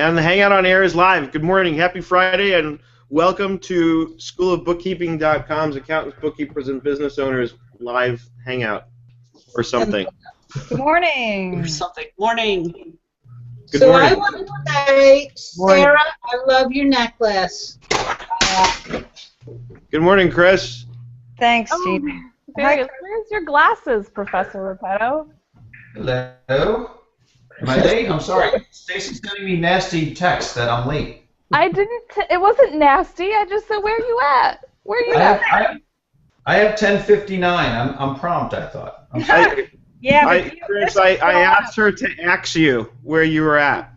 And the Hangout on Air is live. Good morning, happy Friday, and welcome to schoolofbookkeeping.com's Accountants, Bookkeepers, and Business Owners live hangout, or something. Good morning. Or something. Morning. Good morning. I want to say, Sarah, I love your necklace. Good morning, Chris. Thanks, Oh, Gene. where's your glasses, Professor Repetto? Hello? Am I late? I'm sorry. Stacy's sending me nasty texts that I'm late. I didn't. It wasn't nasty. I just said, "Where are you at? Where are you at?" I have 10:59. I'm prompt. I thought. I'm sorry. Chris, I asked her to ask you where you were at.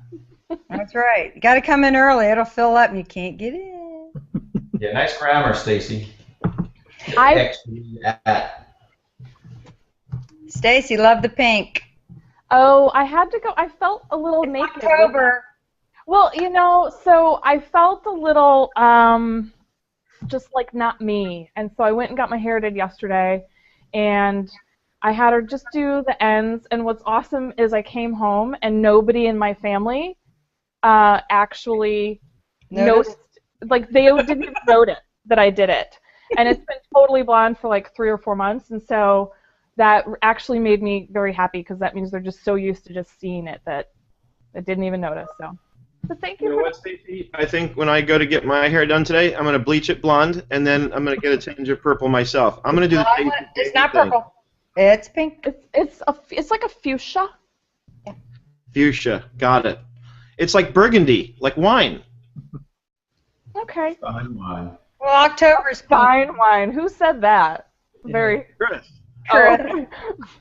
That's right. You got to come in early. It'll fill up and you can't get in. Yeah, nice grammar, Stacy. Stacy, love the pink. Oh, I had to go. I felt a little naked. October. Well, so I felt a little just like not me, and so I went and got my hair did yesterday, and I had her just do the ends. And what's awesome is I came home and nobody in my family actually noticed. Like they didn't even notice that I did it, and it's been totally blonde for like 3 or 4 months, and so that actually made me very happy because that means they're just so used to just seeing it that they didn't even notice. So thank you. You know what, Stacey? I think when I go to get my hair done today, I'm going to bleach it blonde, and then I'm going to get a tinge of purple myself. I'm going to do the same thing. It's not purple. It's pink. It's like a fuchsia. Yeah. Fuchsia. Got it. It's like burgundy, like wine. Okay. Fine wine. Well, October's Fine wine. Who said that? Very. Chris. Oh,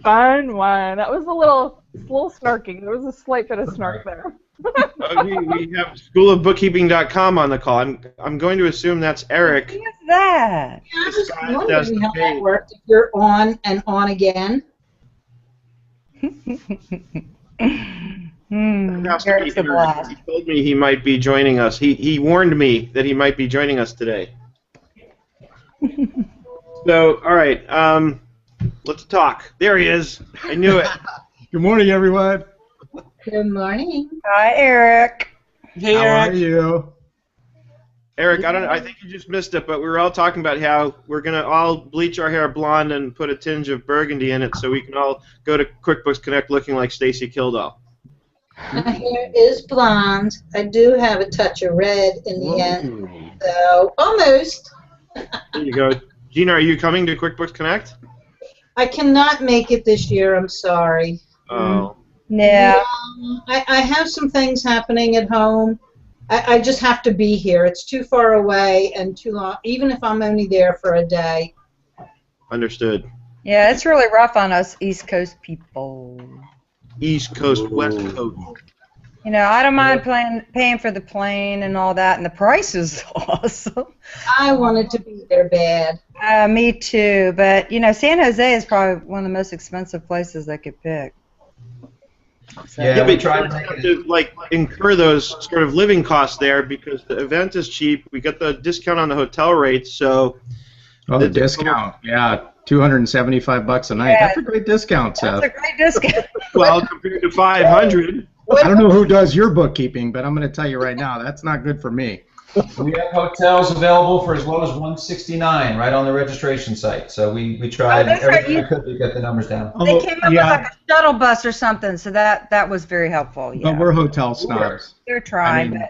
fine wine. That was a little snarky. There was a slight bit of snark there. We have schoolofbookkeeping.com on the call. I'm going to assume that's Eric. Who is that? Yeah, I was wondering how that worked, if you're on and on again. Eric's a blast. He told me he might be joining us. He warned me that he might be joining us today. So, all right, let's talk. There he is. I knew it. Good morning, everyone. Good morning. Hi, Eric. Hey, How Eric. are you? Eric, I think you just missed it, but we were all talking about how we're going to all bleach our hair blonde and put a tinge of burgundy in it so we can all go to QuickBooks Connect looking like Stacy Kildall. My hair is blonde. I do have a touch of red in the end, so almost. There you go. Gina, are you coming to QuickBooks Connect? I cannot make it this year. I'm sorry. Oh. Yeah. I have some things happening at home. I just have to be here. It's too far away and too long, even if I'm only there for a day. Understood. Yeah, it's really rough on us East Coast people. East Coast, West Coast. I don't mind paying for the plane and all that, and the price is awesome. I wanted to be there bad. Me too, but San Jose is probably one of the most expensive places I could pick. So. Yeah, we tried to have to incur those sort of living costs there because the event is cheap. We got the discount on the hotel rates, so. Oh, the discount, yeah, $275 a night. Yeah, that's a great discount, Seth. That's a great discount. Well, compared to $500. I don't know who does your bookkeeping, but I'm going to tell you right now, that's not good for me. We have hotels available for as low as $169 right on the registration site. So we tried everything we could to get the numbers down. They came up with like a shuttle bus or something, so that was very helpful. Yeah. But we're hotel snobs. They're trying,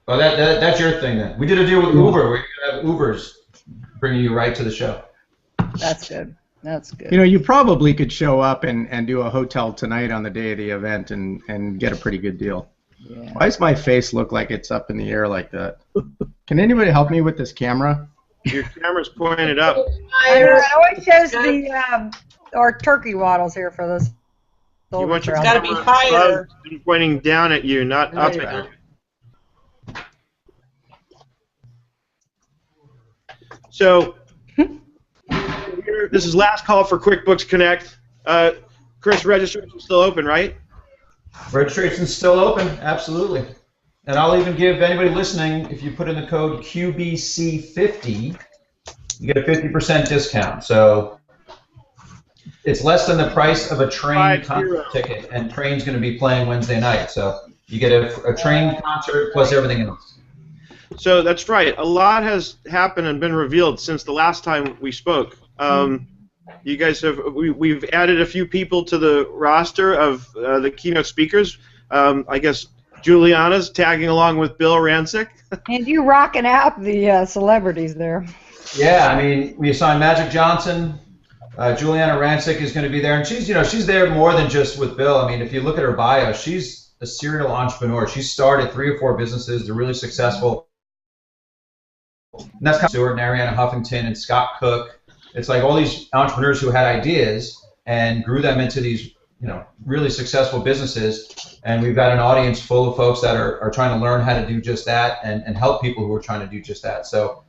Well, that's your thing then. We did a deal with Uber. We're going to have Ubers bringing you right to the show. That's good. That's good. You probably could show up and do a hotel tonight on the day of the event and get a pretty good deal. Yeah. Why does my face look like it's up in the air like that? Can anybody help me with this camera? Your camera's pointed up. It always shows our turkey waddles here for this. You want your It's got to be higher. Pointing down at you, not up at you. So, this is last call for QuickBooks Connect. Chris, registration's still open, right? Registration's still open, absolutely. And I'll even give anybody listening, if you put in the code QBC50, you get a 50% discount. So it's less than the price of a train concert ticket, and Train's going to be playing Wednesday night. So You get a trained concert plus everything else. So that's right. A lot has happened and been revealed since the last time we spoke. You guys have we've added a few people to the roster of the keynote speakers. I guess Juliana's tagging along with Bill Rancic. And you rocking out the celebrities there. Yeah, I mean, we assigned Magic Johnson. Juliana Rancic is going to be there, and she's there more than just with Bill. I mean, if you look at her bio, she's a serial entrepreneur. She started 3 or 4 businesses. They're really successful. And that's kind of Stewart and Ariana Huffington and Scott Cook. It's like all these entrepreneurs who had ideas and grew them into these, really successful businesses. And we've got an audience full of folks that are trying to learn how to do just that and help people who are trying to do just that. So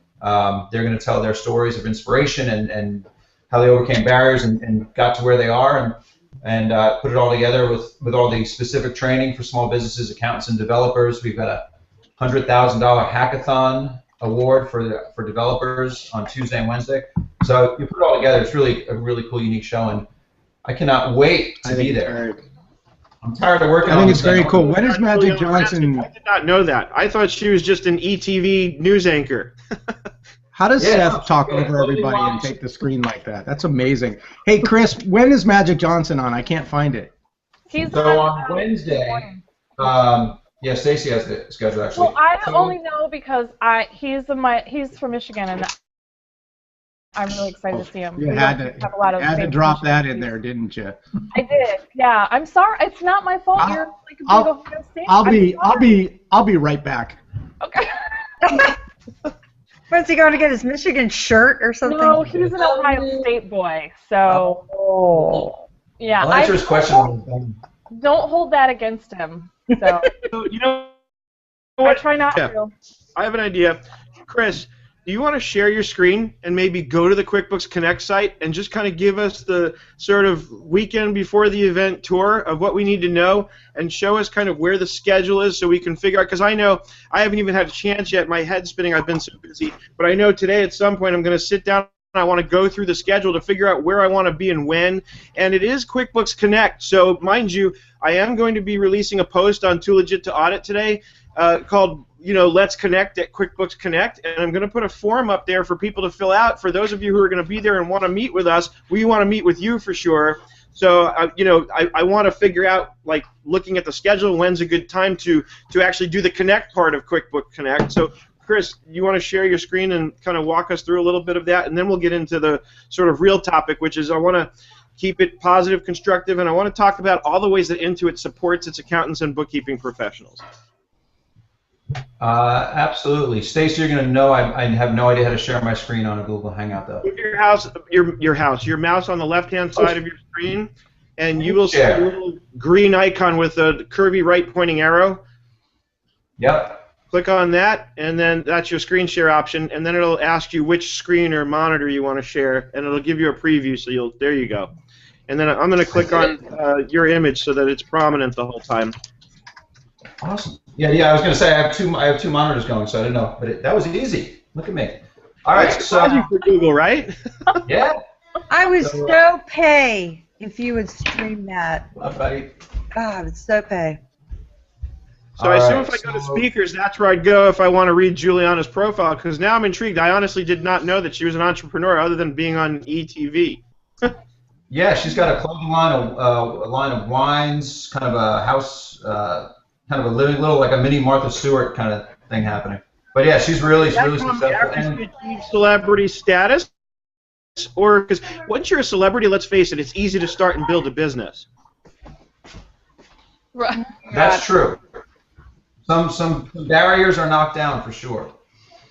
they're going to tell their stories of inspiration and how they overcame barriers and got to where they are and put it all together with all the specific training for small businesses, accountants, and developers. We've got a $100,000 hackathon award for developers on Tuesday and Wednesday. So you put it all together, it's really a really cool, unique show, and I cannot wait to be there. I'm tired of working on it. I think it's very cool. When is Magic Johnson? I did not know that. I thought she was just an ETV news anchor. How does Seth talk over everybody and take the screen like that? That's amazing. Hey, Chris, when is Magic Johnson on? I can't find it. He's on Wednesday. Yeah, Stacy has the schedule actually. Well, I only know because he's from Michigan, and I'm really excited to see him. You had to drop that in there, didn't you? I did. Yeah, I'm sorry. It's not my fault. You're like a big Ohio State. I'll be right back. Okay. Where's he going to get his Michigan shirt or something? No, he's an Ohio State boy. So, yeah. I'll answer his question. Don't hold that against him. So, I try not to. I have an idea. Chris, do you want to share your screen and maybe go to the QuickBooks Connect site and just kind of give us the sort of weekend before the event tour of what we need to know and show us kind of where the schedule is so we can figure out, because I know I haven't even had a chance yet. My head's spinning. I've been so busy. But I know today at some point I'm going to sit down and I want to go through the schedule to figure out where I want to be and when. And it is QuickBooks Connect. So mind you, I am going to be releasing a post on Too Legit to Audit today called Let's Connect at QuickBooks Connect, and I'm going to put a form up there for people to fill out. For those of you who are going to be there and want to meet with us, we want to meet with you for sure. So, I want to figure out, like, looking at the schedule, when's a good time to actually do the Connect part of QuickBooks Connect. So, Chris, you want to share your screen and kind of walk us through a little bit of that, and then we'll get into the sort of real topic, which is I want to keep it positive, constructive, and I want to talk about all the ways that Intuit supports its accountants and bookkeeping professionals. Absolutely. Stacey, you're going to know I have no idea how to share my screen on a Google Hangout, though. Your mouse on the left-hand side of your screen, and you will see a little green icon with a curvy right-pointing arrow. Yep. Click on that, and then that's your screen share option, and then it'll ask you which screen or monitor you want to share, and it'll give you a preview, so there you go. And then I'm going to click on your image so that it's prominent the whole time. Awesome. Yeah. I was going to say I have two monitors going, so I didn't know, but that was easy. Look at me. All right. So for Google, right? Yeah. I would so pay if you would stream that. Buddy. God, I would so pay. So I assume if I go to speakers, that's where I'd go if I want to read Juliana's profile, because now I'm intrigued. I honestly did not know that she was an entrepreneur other than being on ETV. Yeah, she's got a clothing line, a line of wines, kind of a house. Kind of a little like a mini Martha Stewart kind of thing happening. But yeah, she's really successful. And celebrity status, or because once you're a celebrity, let's face it, it's easy to start and build a business. Right. That's true. Some barriers are knocked down for sure.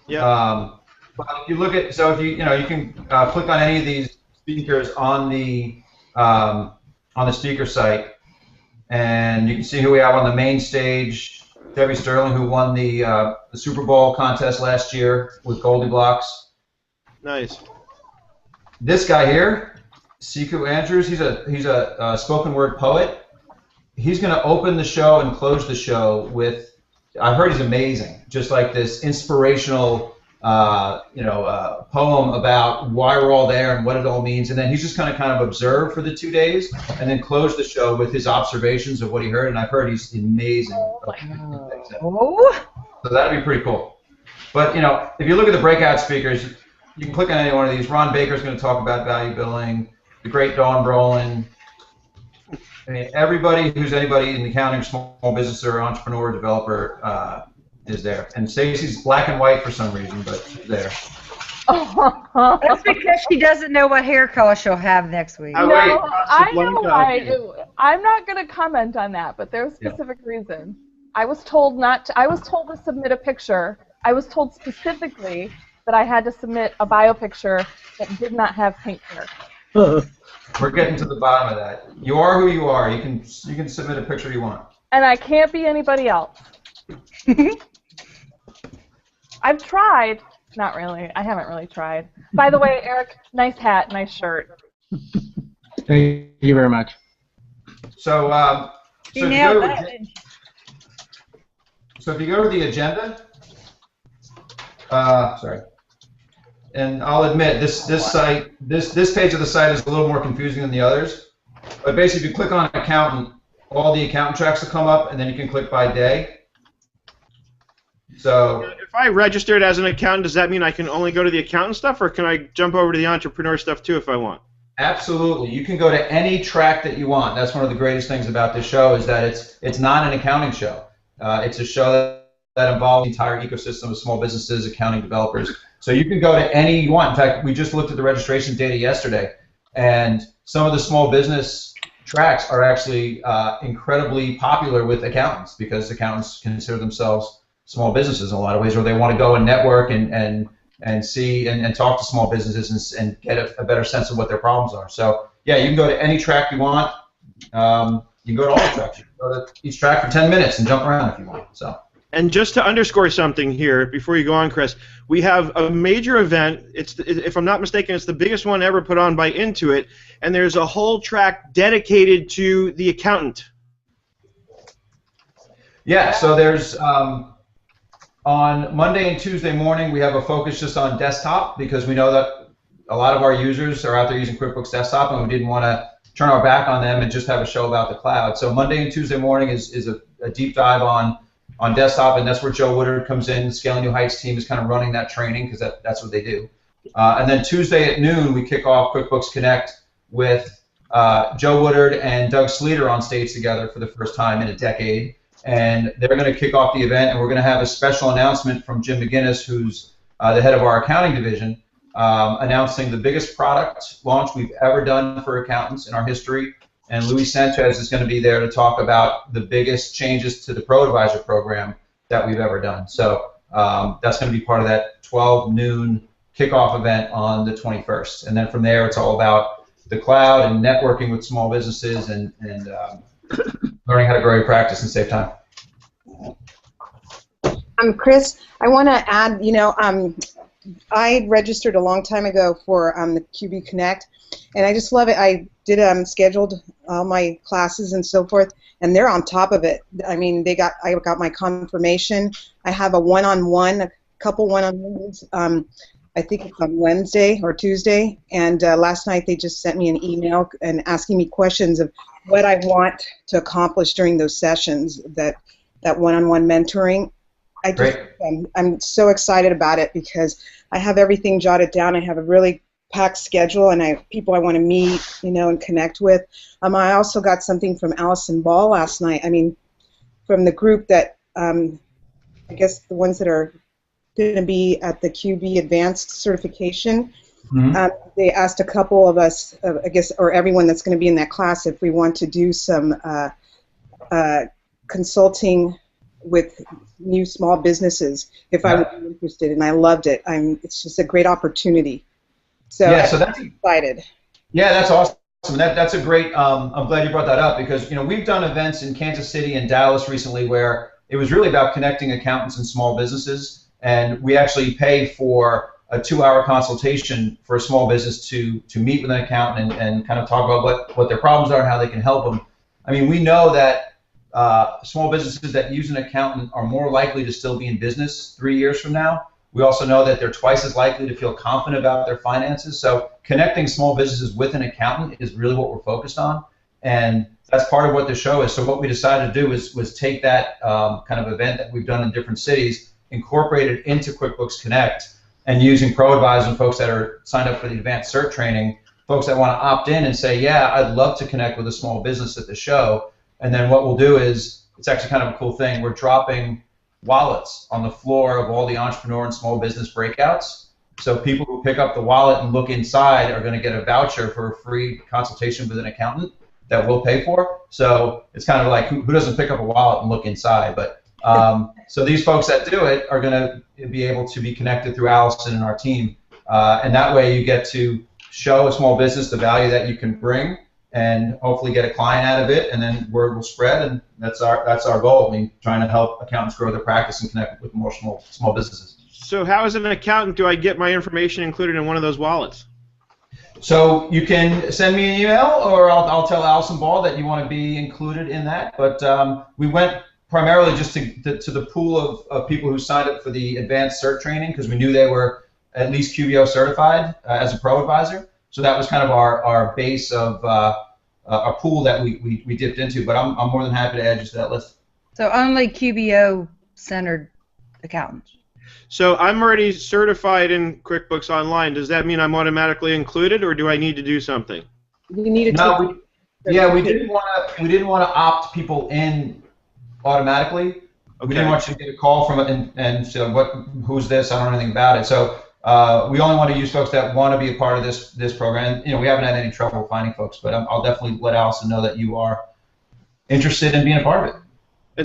Yeah. But if you look at you can click on any of these speakers on the speaker site. And you can see who we have on the main stage. Debbie Sterling, who won the Super Bowl contest last year with Goldie Blocks. Nice. This guy here, Siku Andrews, he's a spoken word poet. He's going to open the show and close the show with, I've heard he's amazing, just like this inspirational poem about why we're all there and what it all means, and then he's just kind of observe for the 2 days, and then close the show with his observations of what he heard. And I've heard he's amazing. Oh. So that'd be pretty cool. But if you look at the breakout speakers, you can click on any one of these. Ron Baker's going to talk about value billing. The great Dawn Brolin. I mean, everybody who's anybody in accounting, small business or entrepreneur, developer is there. And Stacy's black and white for some reason, but she's there. That's because she doesn't know what hair color she'll have next week. No, I know why. I'm not going to comment on that, but there's a specific reason. I was told not to. I was told to submit a picture. I was told specifically that I had to submit a bio picture that did not have pink hair. We're getting to the bottom of that. You are who you are. You can submit a picture you want. And I can't be anybody else. I've tried. Not really. I haven't really tried. By the way, Eric, nice hat, nice shirt. Thank you very much. So, She nailed that. So if you go to the agenda, sorry, and I'll admit this page of the site is a little more confusing than the others. But basically, if you click on accountant, all the accountant tracks will come up, and then you can click by day. So if I registered as an accountant, does that mean I can only go to the accountant stuff, or can I jump over to the entrepreneur stuff too if I want? Absolutely, you can go to any track that you want. That's one of the greatest things about this show is that it's not an accounting show. It's a show that involves the entire ecosystem of small businesses, accounting developers. So you can go to any you want. In fact, we just looked at the registration data yesterday, and some of the small business tracks are actually incredibly popular with accountants because accountants consider themselves small businesses in a lot of ways, or they want to go and network and see and talk to small businesses and get a better sense of what their problems are. So yeah, you can go to any track you want. You can go to all the tracks. You can go to each track for 10 minutes and jump around if you want. So. And just to underscore something here before you go on, Chris, we have a major event. If I'm not mistaken, it's the biggest one ever put on by Intuit, and there's a whole track dedicated to the accountant. Yeah, so there's on Monday and Tuesday morning we have a focus just on desktop because we know that a lot of our users are out there using QuickBooks Desktop, and we didn't want to turn our back on them and just have a show about the cloud. So Monday and Tuesday morning is a deep dive on desktop, and that's where Joe Woodard comes in. The Scaling New Heights team is kind of running that training because that's what they do. And then Tuesday at noon, we kick off QuickBooks Connect with Joe Woodard and Doug Sleater on stage together for the first time in a decade. And they're going to kick off the event, and we're going to have a special announcement from Jim McGinnis, who's the head of our accounting division, announcing the biggest product launch we've ever done for accountants in our history. And Luis Sanchez is going to be there to talk about the biggest changes to the ProAdvisor program that we've ever done. So that's going to be part of that 12 noon kickoff event on the 21st. And then from there, it's all about the cloud and networking with small businesses and learning how to grow your practice and save time. Chris, I want to add, I registered a long time ago for the QB Connect, and I just love it. I did scheduled all my classes and so forth, and they're on top of it. I mean, I got my confirmation. I have a couple one-on-ones. I think it's on Wednesday or Tuesday, and last night they just sent me an email and asking me questions of what I want to accomplish during those sessions, that one-on-one mentoring. I'm so excited about it because I have everything jotted down. I have a really packed schedule, and people I want to meet, and connect with. I also got something from Allison Ball last night. I mean, from the group that I guess the ones that are going to be at the QB Advanced certification. Mm-hmm. They asked a couple of us, I guess, or everyone that's going to be in that class, if we want to do some consulting with new small businesses, if I would be interested, and I loved it. It's just a great opportunity. So, yeah, so that's excited. Yeah, that's awesome. That's a great. I'm glad you brought that up because we've done events in Kansas City and Dallas recently where it was really about connecting accountants and small businesses, and we actually pay for a 2-hour consultation for a small business to meet with an accountant and kind of talk about what their problems are and how they can help them. I mean, we know that small businesses that use an accountant are more likely to still be in business 3 years from now We also know that they're twice as likely to feel confident about their finances. So connecting small businesses with an accountant is really what we're focused on, and that's part of what the show is. So what we decided to do was take that kind of event that we've done in different cities, incorporate it into QuickBooks Connect, and using ProAdvisors and folks that are signed up for the advanced cert training, folks that want to opt in and say, yeah, I'd love to connect with a small business at the show. And then what we'll do is, it's actually kind of a cool thing, we're dropping wallets on the floor of all the entrepreneur and small business breakouts. So people who pick up the wallet and look inside are going to get a voucher for a free consultation with an accountant that we'll pay for. So it's kind of like, who doesn't pick up a wallet and look inside? But so these folks that do it are going to be able to be connected through Allison and our team. And that way you get to show a small business the value that you can bring and hopefully get a client out of it, and then word will spread, and that's our goal. I mean, trying to help accountants grow their practice and connect with more small businesses. So how, as an accountant, do I get my information included in one of those wallets? So you can send me an email, or I'll tell Allison Ball that you want to be included in that. But we went primarily just to the pool of people who signed up for the advanced cert training, because we knew they were at least QBO certified as a ProAdvisor. So that was kind of our base of a pool that we dipped into. But I'm more than happy to add you to that list. So only QBO-centered accountants. So I'm already certified in QuickBooks Online. Does that mean I'm automatically included, or do I need to do something? You need to No, we didn't want to opt people in automatically. Okay. We didn't want you to get a call from it and say, who's this? I don't know anything about it. So we only want to use folks that want to be a part of this program. You know, we haven't had any trouble finding folks, but I'll definitely let Allison know that you are interested in being a part of it.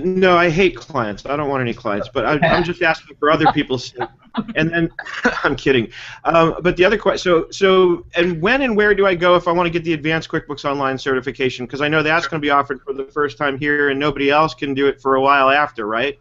No, I hate clients. I don't want any clients, but I'm just asking for other people's sake. And then, I'm kidding. But the other question, so and when and where do I go if I want to get the Advanced QuickBooks Online certification? Because I know that's going to be offered for the first time here, and nobody else can do it for a while after, right?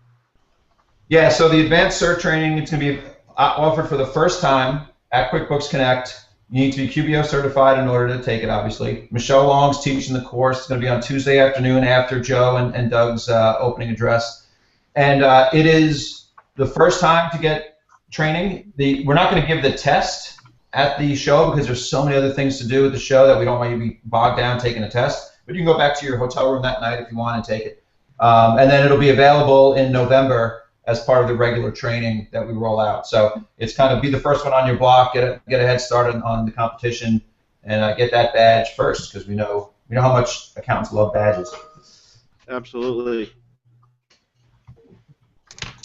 Yeah, so the Advanced Cert Training, it's going to be offered for the first time at QuickBooks Connect. You need to be QBO certified in order to take it, obviously. Michelle Long's teaching the course. It's going to be on Tuesday afternoon after Joe and Doug's opening address. And it is the first time to get training. We're not going to give the test at the show because there's so many other things to do at the show that we don't want you to be bogged down taking a test. But you can go back to your hotel room that night if you want and take it. And then it'll be available in November as part of the regular training that we roll out. So it's kind of be the first one on your block, get a head start on the competition, and get that badge first, because we know how much accountants love badges. Absolutely.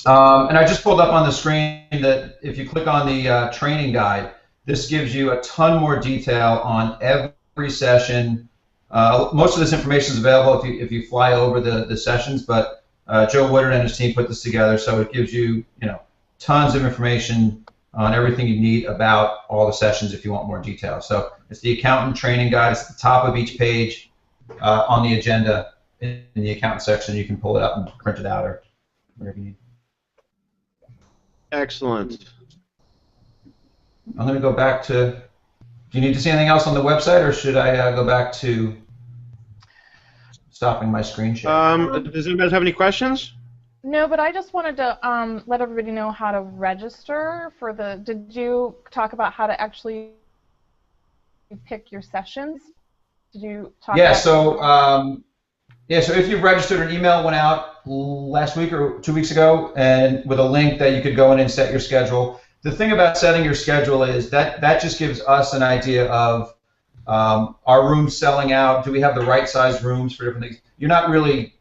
And I just pulled up on the screen that if you click on the training guide, this gives you a ton more detail on every session. Most of this information is available if you fly over the sessions, but Joe Woodard and his team put this together, so it gives you tons of information on everything you need about all the sessions if you want more detail. So it's the accountant training guide. It's at the top of each page on the agenda in the accountant section. You can pull it up and print it out or whatever you need. Excellent. I'm going to go back to. Do you need to see anything else on the website, or should I go back to stopping my screen share? Does anybody have any questions? No, but I just wanted to let everybody know how to register for the. Did you talk about how to actually pick your sessions? Did you talk? Yeah. So so if you've registered, an email went out last week or 2 weeks ago, and with a link that you could go in and set your schedule. The thing about setting your schedule is that just gives us an idea of our rooms selling out. Do we have the right size rooms for different things? We're not going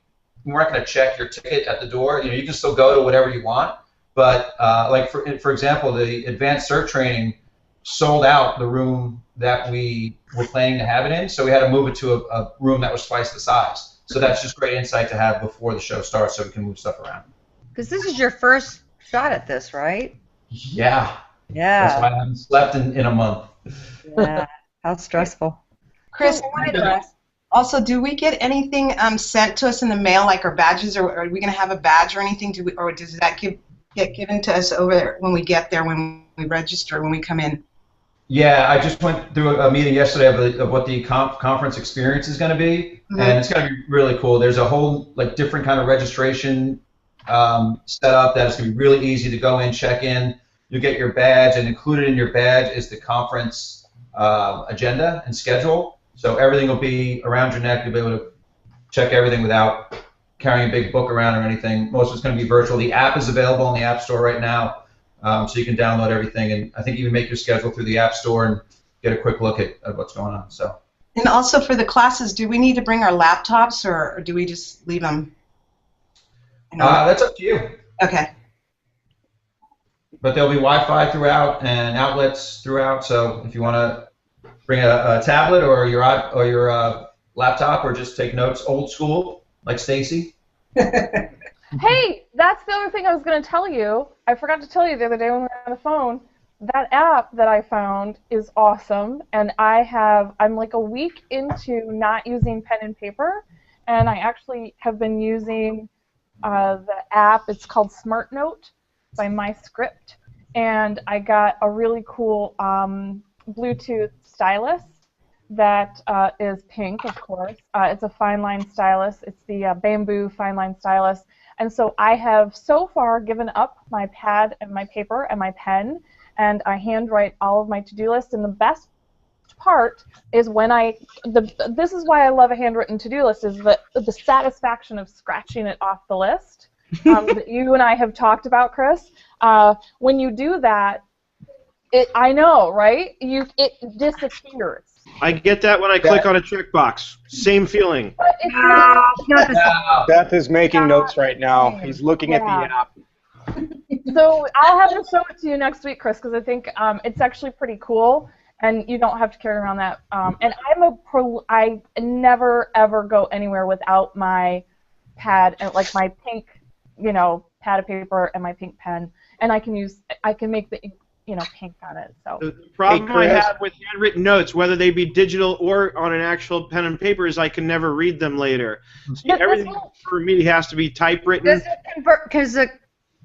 to check your ticket at the door. You can still go to whatever you want. But like for example, the advanced cert training sold out the room that we were planning to have it in, so we had to move it to a room that was twice the size. So that's just great insight to have before the show starts, so we can move stuff around. Because this is your first shot at this, right? Yeah. Yeah. That's why I haven't slept in a month. Yeah. How stressful. Chris, I wanted to ask, also, do we get anything sent to us in the mail, like our badges, or are we going to have a badge or anything? Or does that get given to us over there when we get there, when we register, when we come in? Yeah, I just went through a meeting yesterday of what the conference experience is going to be, and it's going to be really cool. There's a whole different kind of registration set up that is going to be really easy to go in, check in. you'll get your badge, and included in your badge is the conference agenda and schedule. So everything will be around your neck. You'll be able to check everything without carrying a big book around or anything. Most of it's going to be virtual. The app is available in the App Store right now, so you can download everything, and I think you can make your schedule through the App Store and get a quick look at what's going on. So. And also for the classes, do we need to bring our laptops, or do we just leave them? That's up to you. Okay. But there'll be Wi-Fi throughout and outlets throughout. So if you want to bring a tablet or your laptop, or just take notes old school like Stacy. Hey, that's the other thing I was going to tell you. I forgot to tell you the other day when we were on the phone. That app that I found is awesome, and I'm like a week into not using pen and paper, and I actually have been using the app. It's called Smart Note by MyScript, and I got a really cool Bluetooth stylus that is pink, of course. It's a fine line stylus. It's the bamboo fine line stylus, and so I have so far given up my pad and my paper and my pen, and I handwrite all of my to-do lists. And the best part is when this is why I love a handwritten to-do list, is the satisfaction of scratching it off the list that you and I have talked about, Chris. When you do that, I know, right? It disappears. I get that when I click on a checkbox. Same feeling. Beth is making notes right now. He's looking at the app. So I'll have to show it to you next week, Chris, because I think it's actually pretty cool, and you don't have to carry around that. And I never ever go anywhere without my pad and like my pink, pad of paper and my pink pen, and I can make the pink on it. So the problem I have with handwritten notes, whether they be digital or on an actual pen and paper, is I can never read them later. See, everything for me has to be typewritten. Because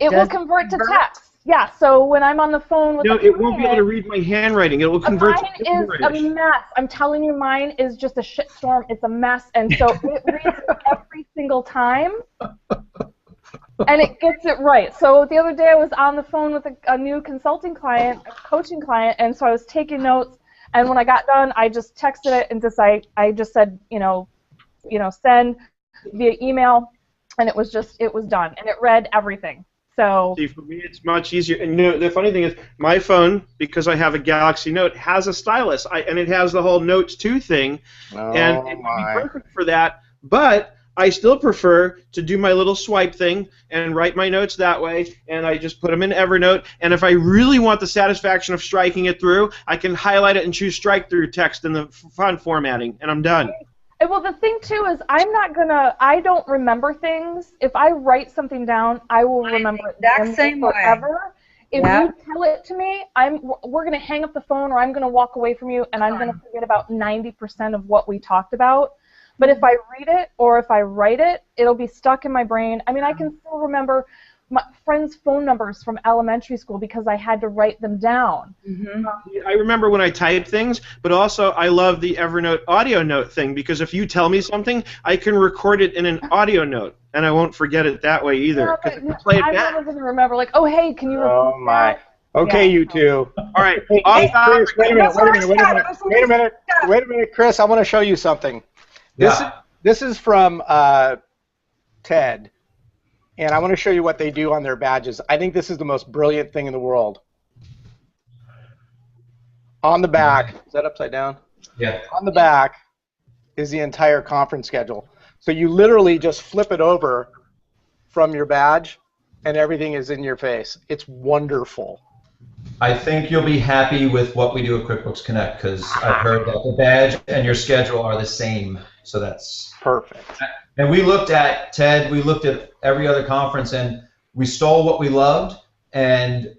it will convert to text. Yeah, so when I'm on the phone with it won't be able to read my handwriting. It will convert to gibberish. Mine is a mess. I'm telling you, mine is just a shitstorm. It's a mess, and so it reads it every single time, and it gets it right. So the other day I was on the phone with a new consulting client, a coaching client, and so I was taking notes, and when I got done, I just texted it and I just said, send via email, and it was done, and it read everything. So see, for me, it's much easier. And the funny thing is, my phone, because I have a Galaxy Note, has a stylus, and it has the whole Notes 2 thing, and it would be perfect for that. But I still prefer to do my little swipe thing and write my notes that way, and I just put them in Evernote. And if I really want the satisfaction of striking it through, I can highlight it and choose strike through text in the font formatting, and I'm done. Well, the thing, too, is I don't remember things. If I write something down, I will remember it forever. If you tell it to me, we're going to hang up the phone, or I'm going to walk away from you, and I'm going to forget about 90% of what we talked about. But if I read it or if I write it, it'll be stuck in my brain. I mean, I can still remember my friends' phone numbers from elementary school because I had to write them down. Mm-hmm. I remember when I type things, but also I love the Evernote audio note thing, because if you tell me something, I can record it in an audio note, and I won't forget it that way either. Yeah, I'm never going to remember, like, oh, hey, can you repeat that? Okay, you two. All right. Hey, Chris, wait a minute, Chris, I want to show you something. This is from TED. And I want to show you what they do on their badges. I think this is the most brilliant thing in the world. On the back, is that upside down? Yeah. On the back is the entire conference schedule. So you literally just flip it over from your badge, and everything is in your face. It's wonderful. I think you'll be happy with what we do at QuickBooks Connect, because I've heard that the badge and your schedule are the same. So that's perfect. And we looked at TED, we looked at every other conference, and we stole what we loved, and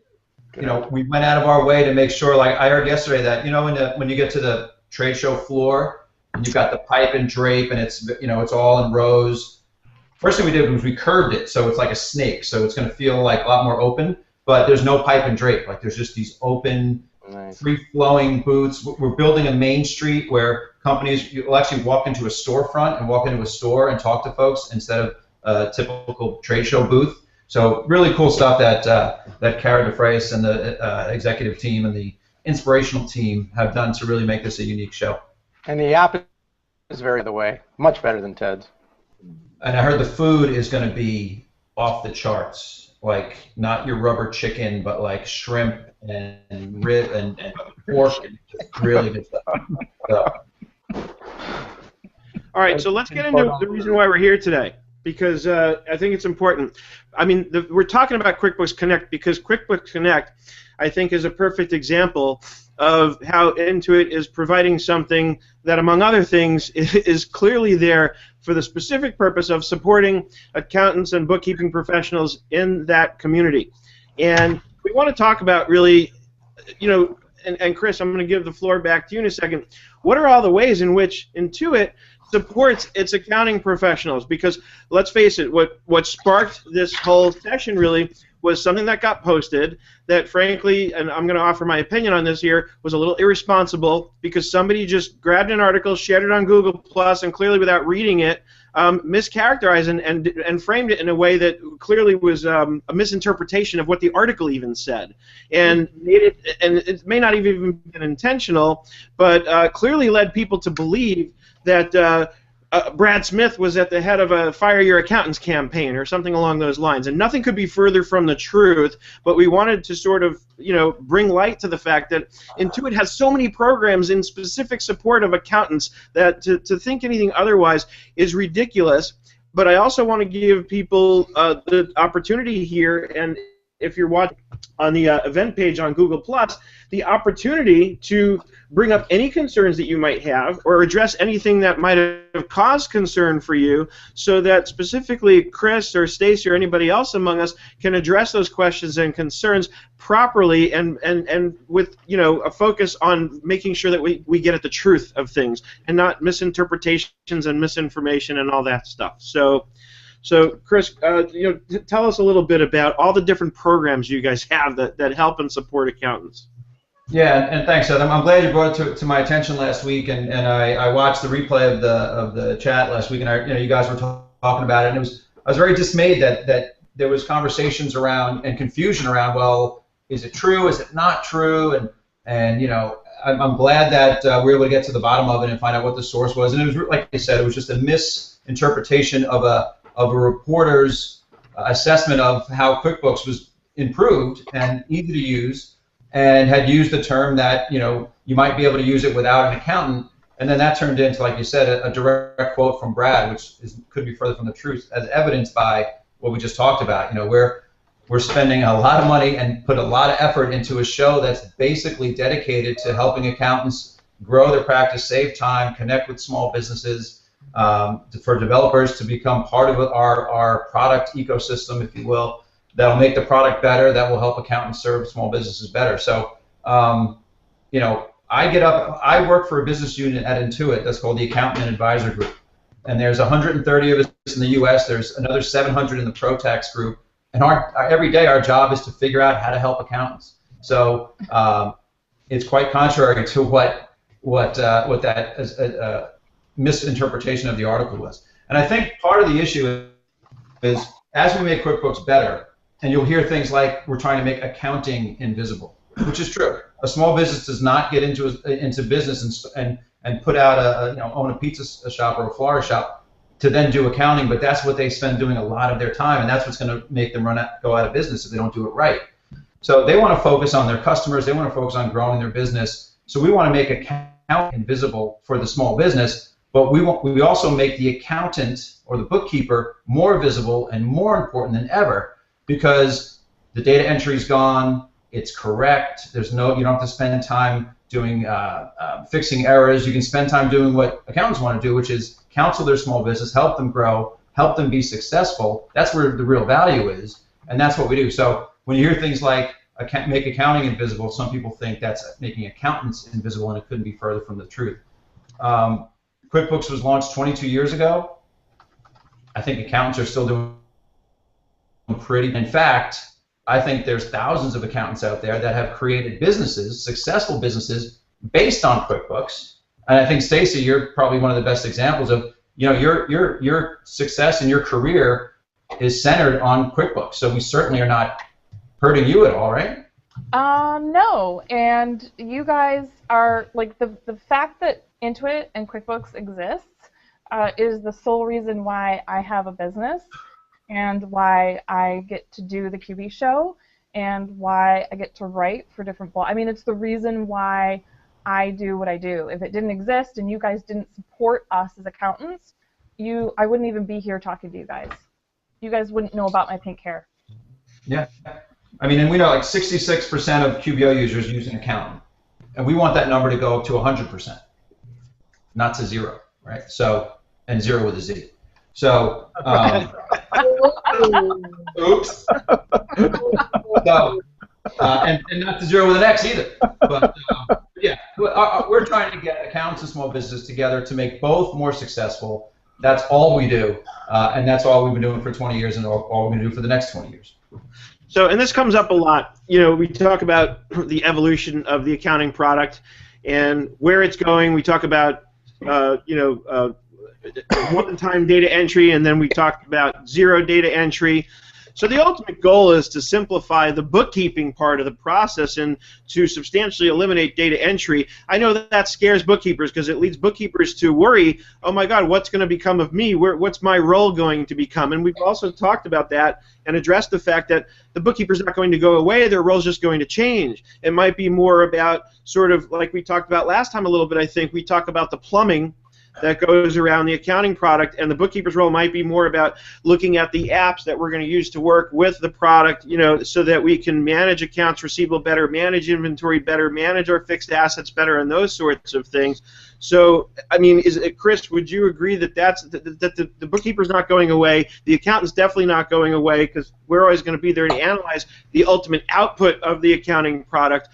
we went out of our way to make sure. Like I heard yesterday that when you get to the trade show floor and you've got the pipe and drape, and it's it's all in rows. First thing we did was we curved it so it's like a snake, so it's going to feel like a lot more open. But there's no pipe and drape. Like there's just these open, free-flowing booths. We're building a main street where companies, you'll actually walk into a storefront and walk into a store and talk to folks instead of a typical trade show booth. So really cool stuff that that Cara DeFreitas and the executive team and the inspirational team have done to really make this a unique show. And the app is very the way, much better than Ted's. And I heard the food is going to be off the charts, like not your rubber chicken, but like shrimp and rib and pork, and really good stuff. So. All right, so let's get into the reason why we're here today, because I think it's important. I mean, we're talking about QuickBooks Connect because QuickBooks Connect, I think, is a perfect example of how Intuit is providing something that, among other things, is clearly there for the specific purpose of supporting accountants and bookkeeping professionals in that community. And we want to talk about really, you know, and Chris, I'm going to give the floor back to you in a second. What are all the ways in which Intuit supports its accounting professionals? Because let's face it, what sparked this whole session really was something that got posted that, frankly, and I'm going to offer my opinion on this here, was a little irresponsible because somebody just grabbed an article, shared it on Google Plus, and clearly without reading it, mischaracterized and framed it in a way that clearly was a misinterpretation of what the article even said, and it may not have even been intentional, but clearly led people to believe that Brad Smith was at the head of a Fire Your Accountants campaign or something along those lines, and nothing could be further from the truth. But we wanted to sort of, you know, bring light to the fact that Intuit has so many programs in specific support of accountants that to think anything otherwise is ridiculous. But I also want to give people the opportunity here, and if you're watching on the event page on Google+, the opportunity to bring up any concerns that you might have or address anything that might have caused concern for you, so that specifically Chris or Stacy or anybody else among us can address those questions and concerns properly and with, you know, a focus on making sure that we get at the truth of things and not misinterpretations and misinformation and all that stuff. So Chris, you know, tell us a little bit about all the different programs you guys have that help and support accountants. Yeah, and thanks, Seth. I'm glad you brought it to my attention last week, and I watched the replay of the chat last week, and you guys were talking about it, and I was very dismayed that there was conversations around and confusion around, well, is it true, is it not true, and you know, I'm glad that we were able to get to the bottom of it and find out what the source was, and it was, like I said, it was just a misinterpretation of a reporter's assessment of how QuickBooks was improved and easy to use, and had used the term that, you know, you might be able to use it without an accountant, and then that turned into, like you said, a direct quote from Brad, which could be further from the truth, as evidenced by what we just talked about. You know, we're spending a lot of money and put a lot of effort into a show that's basically dedicated to helping accountants grow their practice, save time, connect with small businesses, for developers to become part of our product ecosystem, if you will. That'll make the product better, that will help accountants serve small businesses better. So, you know, I work for a business unit at Intuit that's called the Accountant and Advisor Group. And there's 130 of us in the US, there's another 700 in the ProTax group. And every day our job is to figure out how to help accountants. So it's quite contrary to what that misinterpretation of the article was. And I think part of the issue is, as we make QuickBooks better, and you'll hear things like we're trying to make accounting invisible, which is true. A small business does not get into business and put out own a pizza shop or a flower shop to then do accounting, but that's what they spend doing a lot of their time, and that's what's going to make them go out of business if they don't do it right. So they want to focus on their customers, they want to focus on growing their business. So we want to make accounting invisible for the small business, but we also make the accountant or the bookkeeper more visible and more important than ever, because the data entry is gone, it's correct, you don't have to spend time doing fixing errors. You can spend time doing what accountants want to do, which is counsel their small business, help them grow, help them be successful. That's where the real value is, and that's what we do. So when you hear things like make accounting invisible, some people think that's making accountants invisible, and it couldn't be further from the truth. QuickBooks was launched 22 years ago. I think accountants are still doing pretty. In fact, I think there's thousands of accountants out there that have created businesses, successful businesses, based on QuickBooks. And I think, Stacy, you're probably one of the best examples of, you know, your success in your career is centered on QuickBooks. So we certainly are not hurting you at all, right? No, and you guys are, like, the fact that Intuit and QuickBooks exists is the sole reason why I have a business and why I get to do the QB show and why I get to write for different blogs. I mean, it's the reason why I do what I do. If it didn't exist and you guys didn't support us as accountants, I wouldn't even be here talking to you guys. You guys wouldn't know about my pink hair. Yeah. I mean, and we know like 66% of QBO users use an accountant. And we want that number to go up to 100%, not to 0, right? So, and 0 with a Z. So, oops. So, and not to 0 with an X either. But yeah, we're trying to get accountants and small businesses together to make both more successful. That's all we do, and that's all we've been doing for 20 years, and all we're going to do for the next 20 years. So, and this comes up a lot. You know, we talk about the evolution of the accounting product and where it's going. We talk about, one-time data entry, and then we talked about 0 data entry. So the ultimate goal is to simplify the bookkeeping part of the process and to substantially eliminate data entry. I know that scares bookkeepers because it leads bookkeepers to worry, oh my God, what's going to become of me? What's my role going to become? And we've also talked about that and addressed the fact that the bookkeeper's not going to go away, their role's just going to change. It might be more about sort of like we talked about last time a little bit, I think. We talk about the plumbing that goes around the accounting product, and the bookkeeper's role might be more about looking at the apps that we're going to use to work with the product, you know, so that we can manage accounts receivable better, manage inventory better, manage our fixed assets better, and those sorts of things. So, I mean, Chris, would you agree that the bookkeeper's not going away, the accountant's definitely not going away, because we're always going to be there to analyze the ultimate output of the accounting product.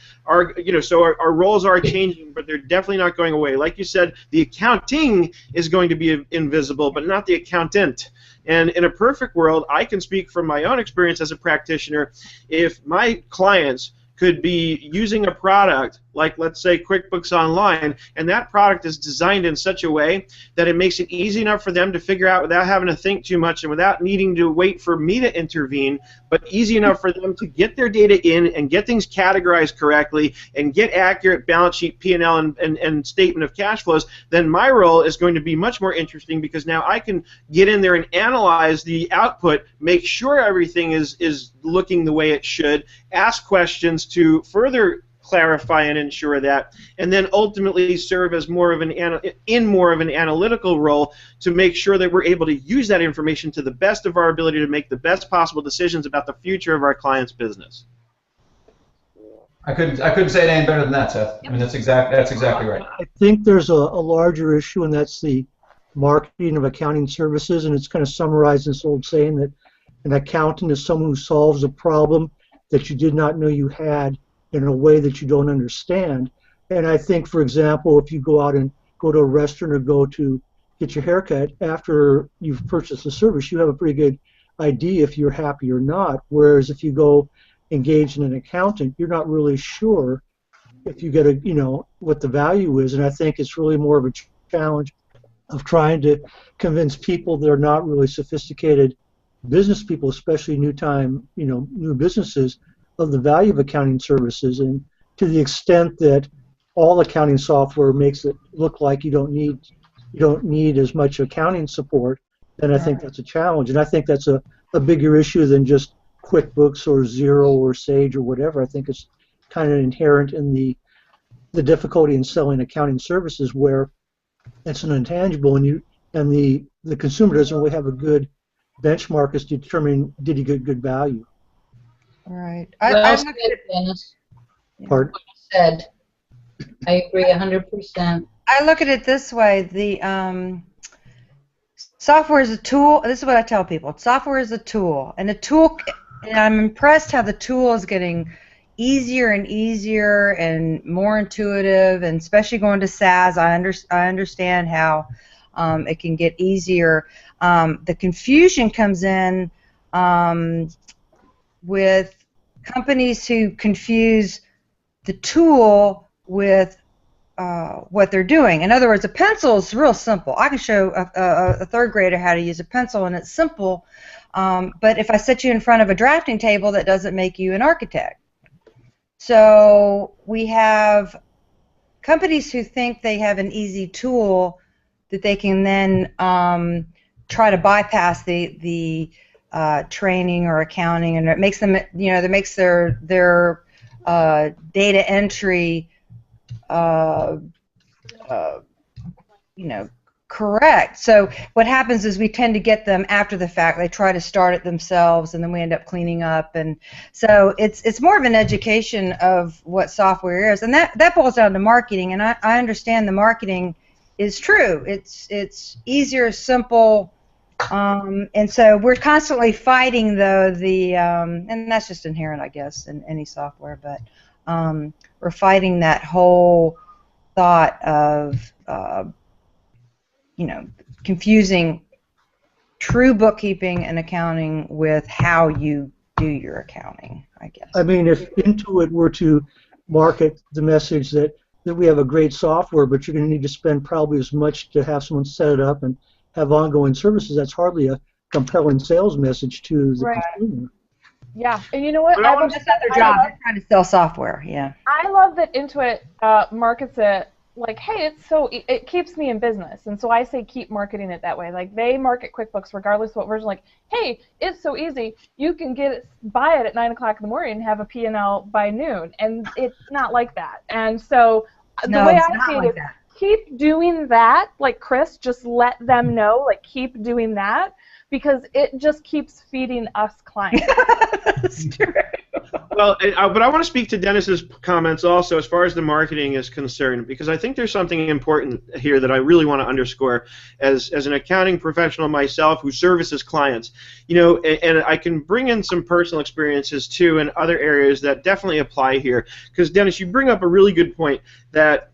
So our roles are changing, but they're definitely not going away. Like you said, the accounting is going to be invisible, but not the accountant. And in a perfect world, I can speak from my own experience as a practitioner. If my clients could be using a product like, let's say, QuickBooks Online, and that product is designed in such a way that it makes it easy enough for them to figure out without having to think too much and without needing to wait for me to intervene, but easy enough for them to get their data in and get things categorized correctly and get accurate balance sheet, P&L, and statement of cash flows, then my role is going to be much more interesting because now I can get in there and analyze the output, make sure everything is looking the way it should, ask questions to further clarify and ensure that, and then ultimately serve as more of an analytical role to make sure that we're able to use that information to the best of our ability to make the best possible decisions about the future of our client's business. I couldn't say it any better than that, Seth. I mean, that's exactly right. I think there's a larger issue, and that's the marketing of accounting services, and it's kind of summarized in this old saying that an accountant is someone who solves a problem that you did not know you had in a way that you don't understand. And I think, for example, if you go out and go to a restaurant or go to get your haircut after you've purchased the service, you have a pretty good idea if you're happy or not. Whereas if you go engage in an accountant, you're not really sure if you get what the value is. And I think it's really more of a challenge of trying to convince people that are not really sophisticated business people, especially new businesses, of the value of accounting services. And to the extent that all accounting software makes it look like you don't need as much accounting support, then I think that's a challenge. And I think that's a bigger issue than just QuickBooks or Xero or Sage or whatever. I think it's kind of inherent in the difficulty in selling accounting services, where it's an intangible, and the consumer doesn't really have a good benchmark as to determine did he get good value. Right. Well said, Dennis. Pardon? Well said. I agree 100%. I look at it this way: the software is a tool. This is what I tell people: software is a tool, and I'm impressed how the tool is getting easier and easier and more intuitive, and especially going to SaaS, I understand how it can get easier. The confusion comes in with companies who confuse the tool with what they're doing. In other words, a pencil is real simple. I can show a third grader how to use a pencil, and it's simple. But if I set you in front of a drafting table, that doesn't make you an architect. So we have companies who think they have an easy tool that they can then try to bypass the training or accounting, and it makes them, that makes their data entry, correct. So what happens is we tend to get them after the fact. They try to start it themselves, and then we end up cleaning up. And so it's more of an education of what software is, and that boils down to marketing. And I understand the marketing is true. It's easier, simple, and so we're constantly fighting though and that's just inherent, I guess, in any software. But we're fighting that whole thought of confusing true bookkeeping and accounting with how you do your accounting, I guess. I mean, if Intuit were to market the message that we have a great software, but you're going to need to spend probably as much to have someone set it up and have ongoing services, that's hardly a compelling sales message to the consumer. Yeah, and you know what? That's not their job. They're trying to sell software. Yeah. I love that Intuit markets it like, hey, it keeps me in business, and so I say keep marketing it that way. Like, they market QuickBooks regardless of what version. Like, hey, it's so easy. You can buy it at 9 o'clock in the morning and have a P&L by noon, and it's not like that. And so the way I see it is, keep doing that. Like Chris, just let them know. Like, keep doing that, because it just keeps feeding us clients. That's true. Well, but I want to speak to Dennis's comments also as far as the marketing is concerned, because I think there's something important here that I really want to underscore as an accounting professional myself who services clients. And I can bring in some personal experiences too in other areas that definitely apply here. Because Dennis, you bring up a really good point that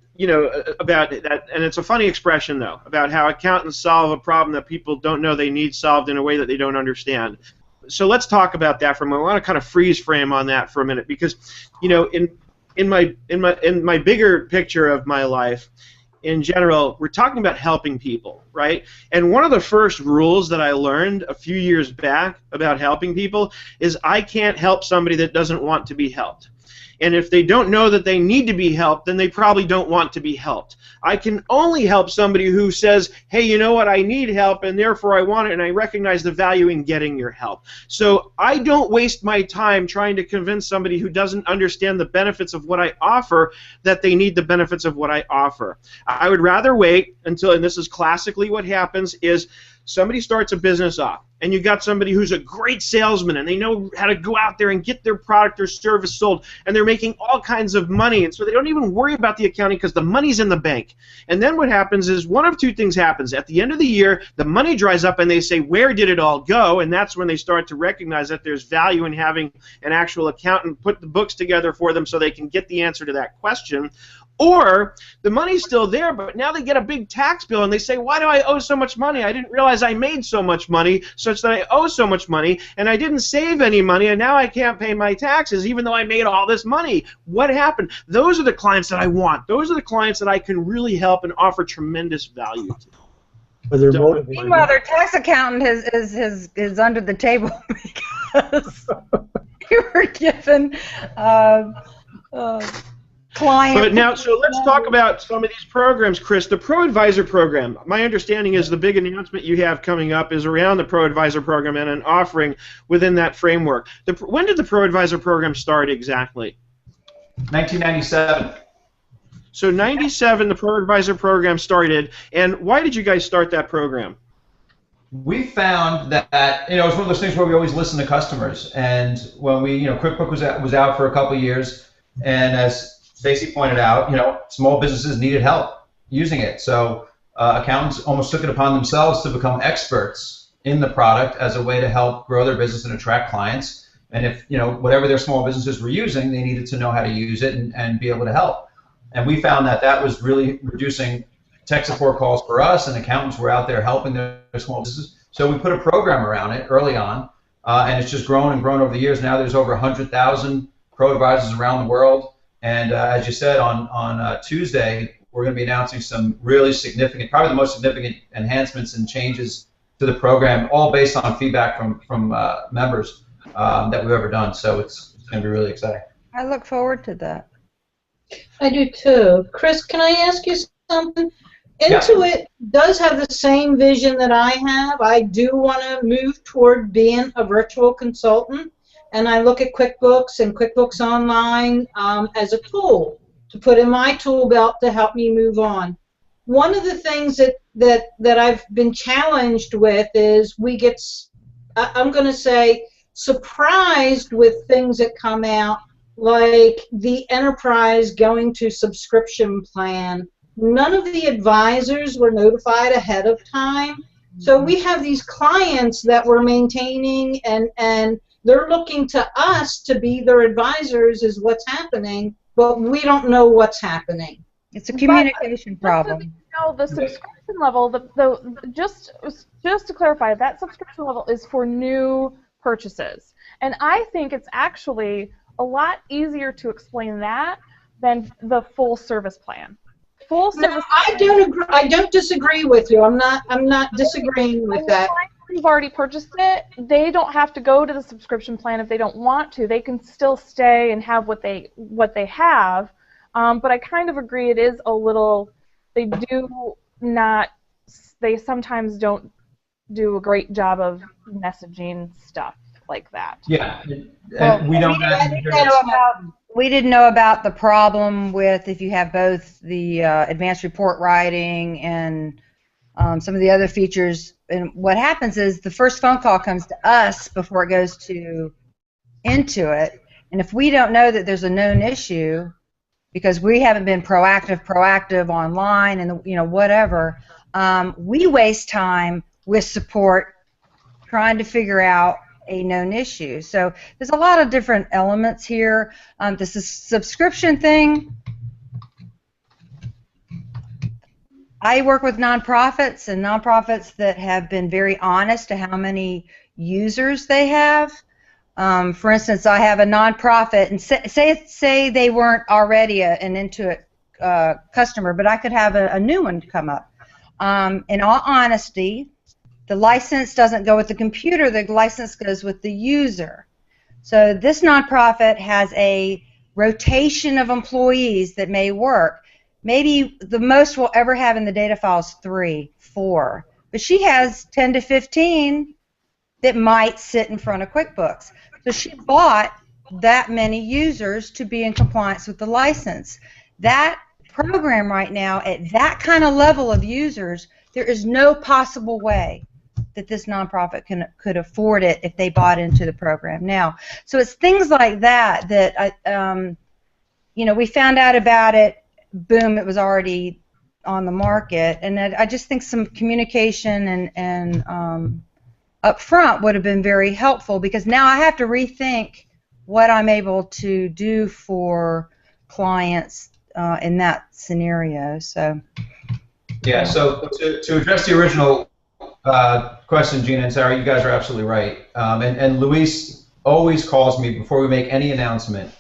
about that, and it's a funny expression though, about how accountants solve a problem that people don't know they need solved in a way that they don't understand. So let's talk about that for a moment. I want to kind of freeze frame on that for a minute, because in my bigger picture of my life, in general, we're talking about helping people, right? And one of the first rules that I learned a few years back about helping people is I can't help somebody that doesn't want to be helped. And if they don't know that they need to be helped, then they probably don't want to be helped. I can only help somebody who says, hey, you know what, I need help, and therefore I want it, and I recognize the value in getting your help. So I don't waste my time trying to convince somebody who doesn't understand the benefits of what I offer that they need the benefits of what I offer. I would rather wait until, and this is classically what happens, is somebody starts a business off, and you got somebody who's a great salesman, and they know how to go out there and get their product or service sold, and they're making all kinds of money, and so they don't even worry about the accounting because the money's in the bank. And then what happens is one of two things happens. At the end of the year, the money dries up, and they say, where did it all go? And that's when they start to recognize that there's value in having an actual accountant put the books together for them so they can get the answer to that question. Or the money's still there, but now they get a big tax bill and they say, why do I owe so much money? I didn't realize I made so much money such that I owe so much money, and I didn't save any money, and now I can't pay my taxes even though I made all this money. What happened? Those are the clients that I want. Those are the clients that I can really help and offer tremendous value to. But they're motivated. Meanwhile, their tax accountant is under the table because you were given client. But now, so let's talk about some of these programs, Chris. The ProAdvisor program, my understanding is the big announcement you have coming up is around the ProAdvisor program and an offering within that framework. When did the ProAdvisor program start exactly? 1997. So 97, the ProAdvisor program started, and why did you guys start that program? We found that it was one of those things where we always listen to customers, and when we QuickBooks was out for a couple of years, and as Stacy pointed out, small businesses needed help using it. So accountants almost took it upon themselves to become experts in the product as a way to help grow their business and attract clients. And if, whatever their small businesses were using, they needed to know how to use it and be able to help. And we found that was really reducing tech support calls for us, and accountants were out there helping their small businesses. So we put a program around it early on, and it's just grown and grown over the years. Now there's over 100,000 ProAdvisors around the world. And as you said, on Tuesday, we're going to be announcing some really significant, probably the most significant enhancements and changes to the program, all based on feedback from members that we've ever done. So it's going to be really exciting. I look forward to that. I do too. Chris, can I ask you something? Intuit does have the same vision that I have. I do want to move toward being a virtual consultant, and I look at QuickBooks and QuickBooks Online as a tool to put in my tool belt to help me move on. One of the things that I've been challenged with is we get, I'm going to say, surprised with things that come out, like the enterprise going to subscription plan. None of the advisors were notified ahead of time. So we have these clients that we're maintaining, and they're looking to us to be their advisors is what's happening, but we don't know what's happening. It's a communication problem. No, the subscription level, just to clarify, that subscription level is for new purchases. And I think it's actually a lot easier to explain that than the full service plan. Full service. I don't agree. I don't disagree with you. I'm not disagreeing with that. Who've already purchased it, they don't have to go to the subscription plan if they don't want to. They can still stay and have what they have. But I kind of agree. It is a little. They sometimes don't do a great job of messaging stuff like that. Yeah, and we didn't know about the problem with if you have both the advanced report writing and some of the other features. And what happens is the first phone call comes to us before it goes to Intuit. And if we don't know that there's a known issue, because we haven't been proactive online and whatever, we waste time with support trying to figure out a known issue. So there's a lot of different elements here. This is subscription thing. I work with nonprofits and nonprofits that have been very honest to how many users they have. For instance, I have a nonprofit, and say they weren't already an Intuit customer, but I could have a new one come up. In all honesty, the license doesn't go with the computer, the license goes with the user. So this nonprofit has a rotation of employees that may work. Maybe the most we'll ever have in the data file is 3, 4. But she has 10 to 15 that might sit in front of QuickBooks. So she bought that many users to be in compliance with the license. That program right now, at that kind of level of users, there is no possible way that this nonprofit could afford it if they bought into the program now. So it's things like that that we found out about it. Boom! It was already on the market, and I just think some communication and up front would have been very helpful, because now I have to rethink what I'm able to do for clients in that scenario. So. Yeah. So to address the original question, Gina and Sarah, you guys are absolutely right. And Luis always calls me before we make any announcement,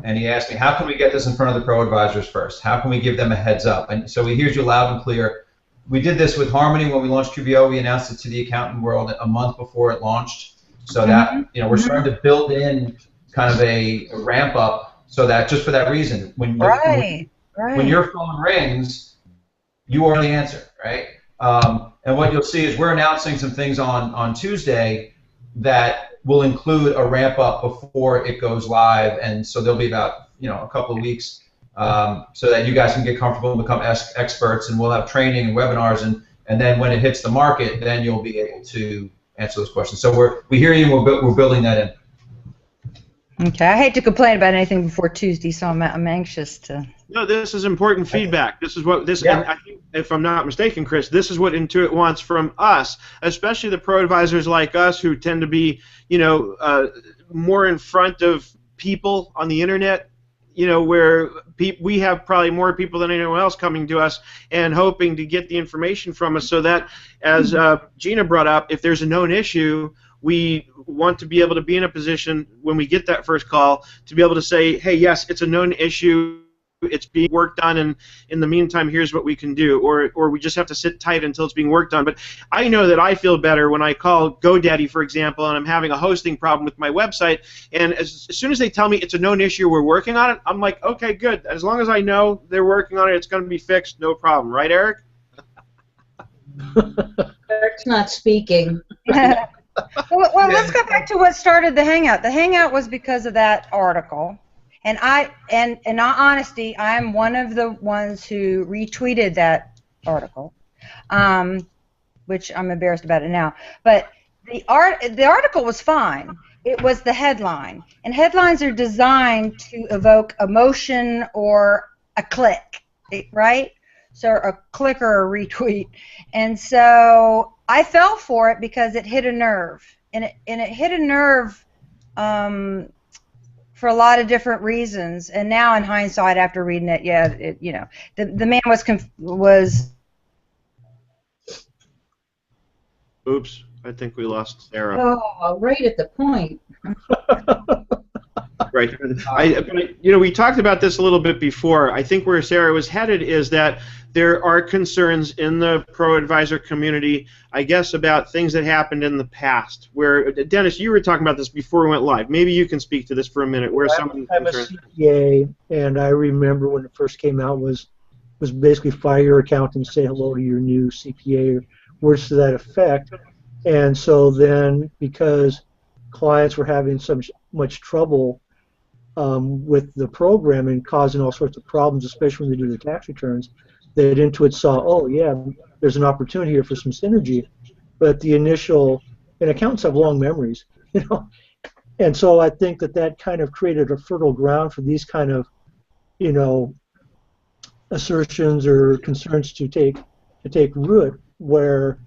and he asks me, how can we get this in front of the Pro Advisors first? How can we give them a heads up? And so he hears you loud and clear. We did this with Harmony when we launched QBO. We announced it to the accountant world a month before it launched, so that we're starting to build in kind of a ramp up, so that just for that reason, when your phone rings, you are the answer, right? And what you'll see is we're announcing some things on Tuesday that will include a ramp up before it goes live, and so there'll be about a couple of weeks so that you guys can get comfortable and become experts, and we'll have training and webinars, and then when it hits the market, then you'll be able to answer those questions. So we hear you, and we're building that in. Okay, I hate to complain about anything before Tuesday, so I'm anxious to. No, this is important feedback. This is what this. Yeah. And I think, if I'm not mistaken, Chris, this is what Intuit wants from us, especially the pro advisors like us who tend to be, more in front of people on the internet. Where we have probably more people than anyone else coming to us and hoping to get the information from us, so that, as Gina brought up, if there's a known issue, we want to be able to be in a position when we get that first call to be able to say, hey, yes, it's a known issue. it's being worked on, and in the meantime, here's what we can do, or we just have to sit tight until it's being worked on. But I know that I feel better when I call GoDaddy, for example, and I'm having a hosting problem with my website, and as soon as they tell me it's a known issue, we're working on it, I'm like, okay, good. As long as I know they're working on it, it's going to be fixed, no problem. Right, Eric? Eric's not speaking. Well, let's go back to what started the Hangout. The Hangout was because of that article. And in all honesty, I'm one of the ones who retweeted that article, which I'm embarrassed about it now. But the article was fine. It was the headline, and headlines are designed to evoke emotion or a click, right? So a click or a retweet. And so I fell for it because it hit a nerve, and it hit a nerve. For a lot of different reasons, and now in hindsight, after reading it, yeah, the man was. Oops, I think we lost Sarah. Oh, right at the point. Right. We talked about this a little bit before. I think where Sarah was headed is that there are concerns in the ProAdvisor community, I guess, about things that happened in the past. Where, Dennis, you were talking about this before we went live. Maybe you can speak to this for a minute. Where I'm a CPA, and I remember when it first came out was basically fire your accountant and say hello to your new CPA, or words to that effect. And so then, because clients were having so much trouble with the program and causing all sorts of problems, especially when they do the tax returns, that Intuit saw, oh yeah, there's an opportunity here for some synergy. But the initial, and accountants have long memories, and so I think that kind of created a fertile ground for these kind of, assertions or concerns to take root. Where,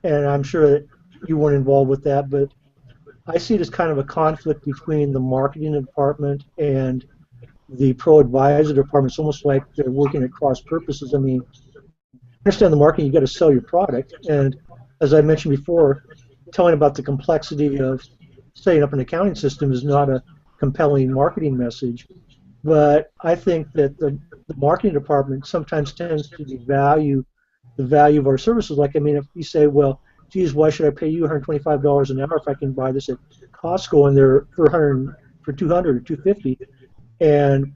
and I'm sure that you weren't involved with that, but I see it as kind of a conflict between the marketing department and the ProAdvisor department. It's almost like they're working at cross purposes. I mean, understand the marketing, you got to sell your product, and as I mentioned before, telling about the complexity of setting up an accounting system is not a compelling marketing message. But I think that the marketing department sometimes tends to devalue the value of our services. Like, I mean, if you say, well, geez, why should I pay you $125 an hour if I can buy this at Costco and they're for $200 or $250? And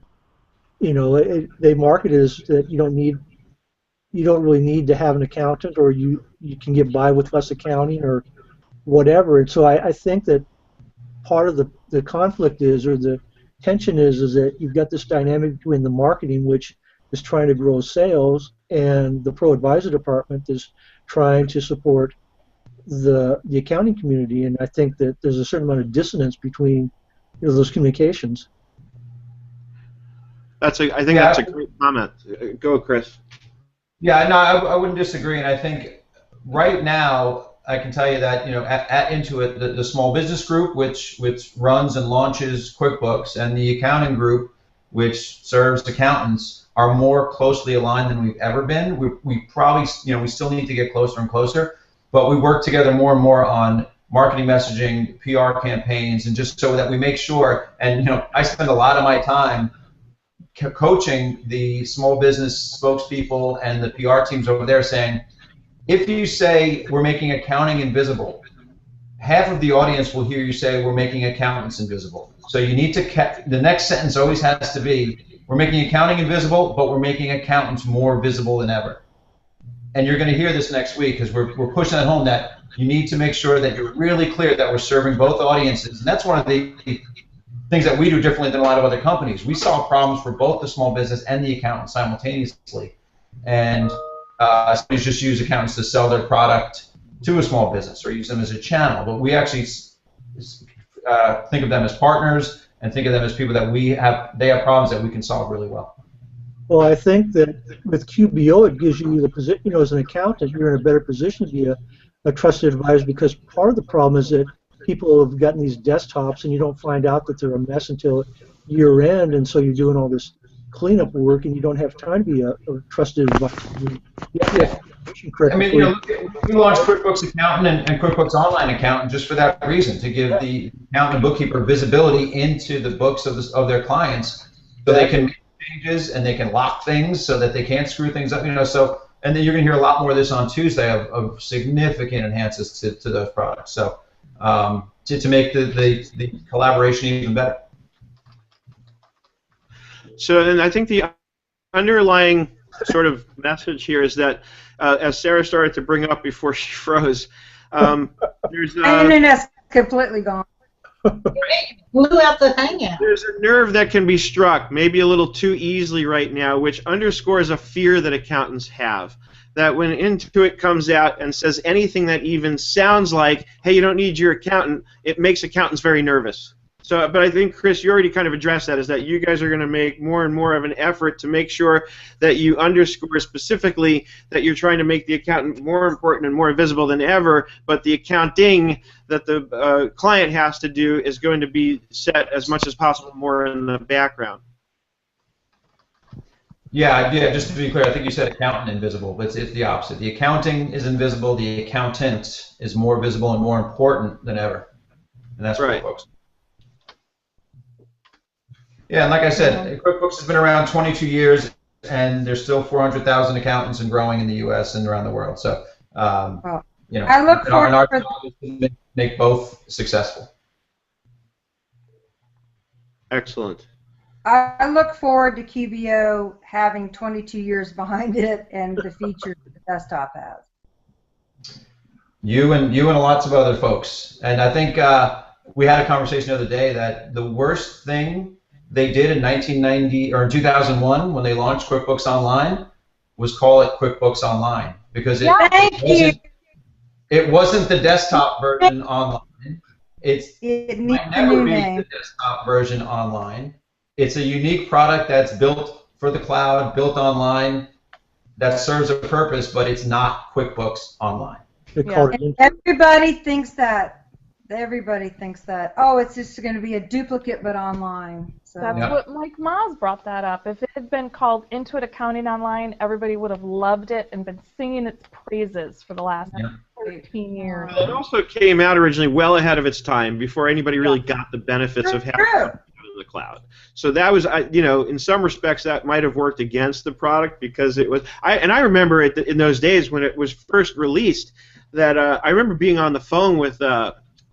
they market it as that you don't really need to have an accountant, or you can get by with less accounting or whatever. And so I think that part of the conflict is, or the tension is that you've got this dynamic between the marketing, which is trying to grow sales, and the ProAdvisor department is trying to support the accounting community. And I think that there's a certain amount of dissonance between those communications. I think that's a great comment. Go, Chris. Yeah, no, I wouldn't disagree, and I think right now I can tell you that at Intuit, the small business group, which runs and launches QuickBooks, and the accounting group, which serves accountants, are more closely aligned than we've ever been. We probably we still need to get closer and closer, but we work together more and more on marketing messaging, PR campaigns, and just so that we make sure. And I spend a lot of my time coaching the small business spokespeople and the PR teams over there, saying, if you say we're making accounting invisible, half of the audience will hear you say we're making accountants invisible. So you need to, the next sentence always has to be, we're making accounting invisible, but we're making accountants more visible than ever. And you're going to hear this next week, because we're pushing it home that you need to make sure that you're really clear that we're serving both audiences. And that's one of the things that we do differently than a lot of other companies. We solve problems for both the small business and the accountant simultaneously. And some just use accountants to sell their product to a small business or use them as a channel. But we actually think of them as partners and think of them as people that they have problems that we can solve really well. Well, I think that with QBO, it gives you the position, as an accountant, you're in a better position to be a trusted advisor, because part of the problem is that people have gotten these desktops and you don't find out that they're a mess until year end, and so you're doing all this cleanup work and you don't have time to be a trusted advisor. Yeah. I mean, we launched QuickBooks Accountant and QuickBooks Online Accountant just for that reason, to give the accountant and bookkeeper visibility into the books of their clients, so they can make pages, and they can lock things so that they can't screw things up. So and then you're going to hear a lot more of this on Tuesday of significant enhancements to those products. So to make the collaboration even better. So, and I think the underlying sort of message here is that, as Sarah started to bring up before she froze, there's My internet's completely gone. Blew out the hangout. There's a nerve that can be struck, maybe a little too easily right now, which underscores a fear that accountants have. That when Intuit comes out and says anything that even sounds like, hey, you don't need your accountant, it makes accountants very nervous. So, but I think, Chris, you already kind of addressed that, is that you guys are going to make more and more of an effort to make sure that you underscore specifically that you're trying to make the accountant more important and more visible than ever, but the accounting that the client has to do is going to be set as much as possible more in the background. Yeah, just to be clear, I think you said accountant invisible, but it's the opposite. The accounting is invisible, the accountant is more visible and more important than ever. And that's right, folks. Yeah, and like I said, QuickBooks has been around 22 years, and there's still 400,000 accountants and growing in the U.S. and around the world. So, you know, I look forward our job is to make both successful. Excellent. I look forward to QBO having 22 years behind it and the features that the desktop has. You and lots of other folks. And I think we had a conversation the other day that the worst thing they did in 1990 or in 2001 when they launched QuickBooks Online was call it QuickBooks Online, because it wasn't the desktop version online. It might never be the desktop version online. It's a unique product that's built for the cloud, built online, that serves a purpose, but it's not QuickBooks Online. Yeah. Everybody thinks that. Everybody thinks that. Oh, it's just going to be a duplicate but online. So. That's what Mike Moz brought that up. If it had been called Intuit Accounting Online, everybody would have loved it and been singing its praises for the last 13 years. Well, it also came out originally well ahead of its time, before anybody really got the benefits of having it in the cloud. So that was, you know, in some respects that might have worked against the product, because it was. I remember it in those days when it was first released. That I remember being on the phone with.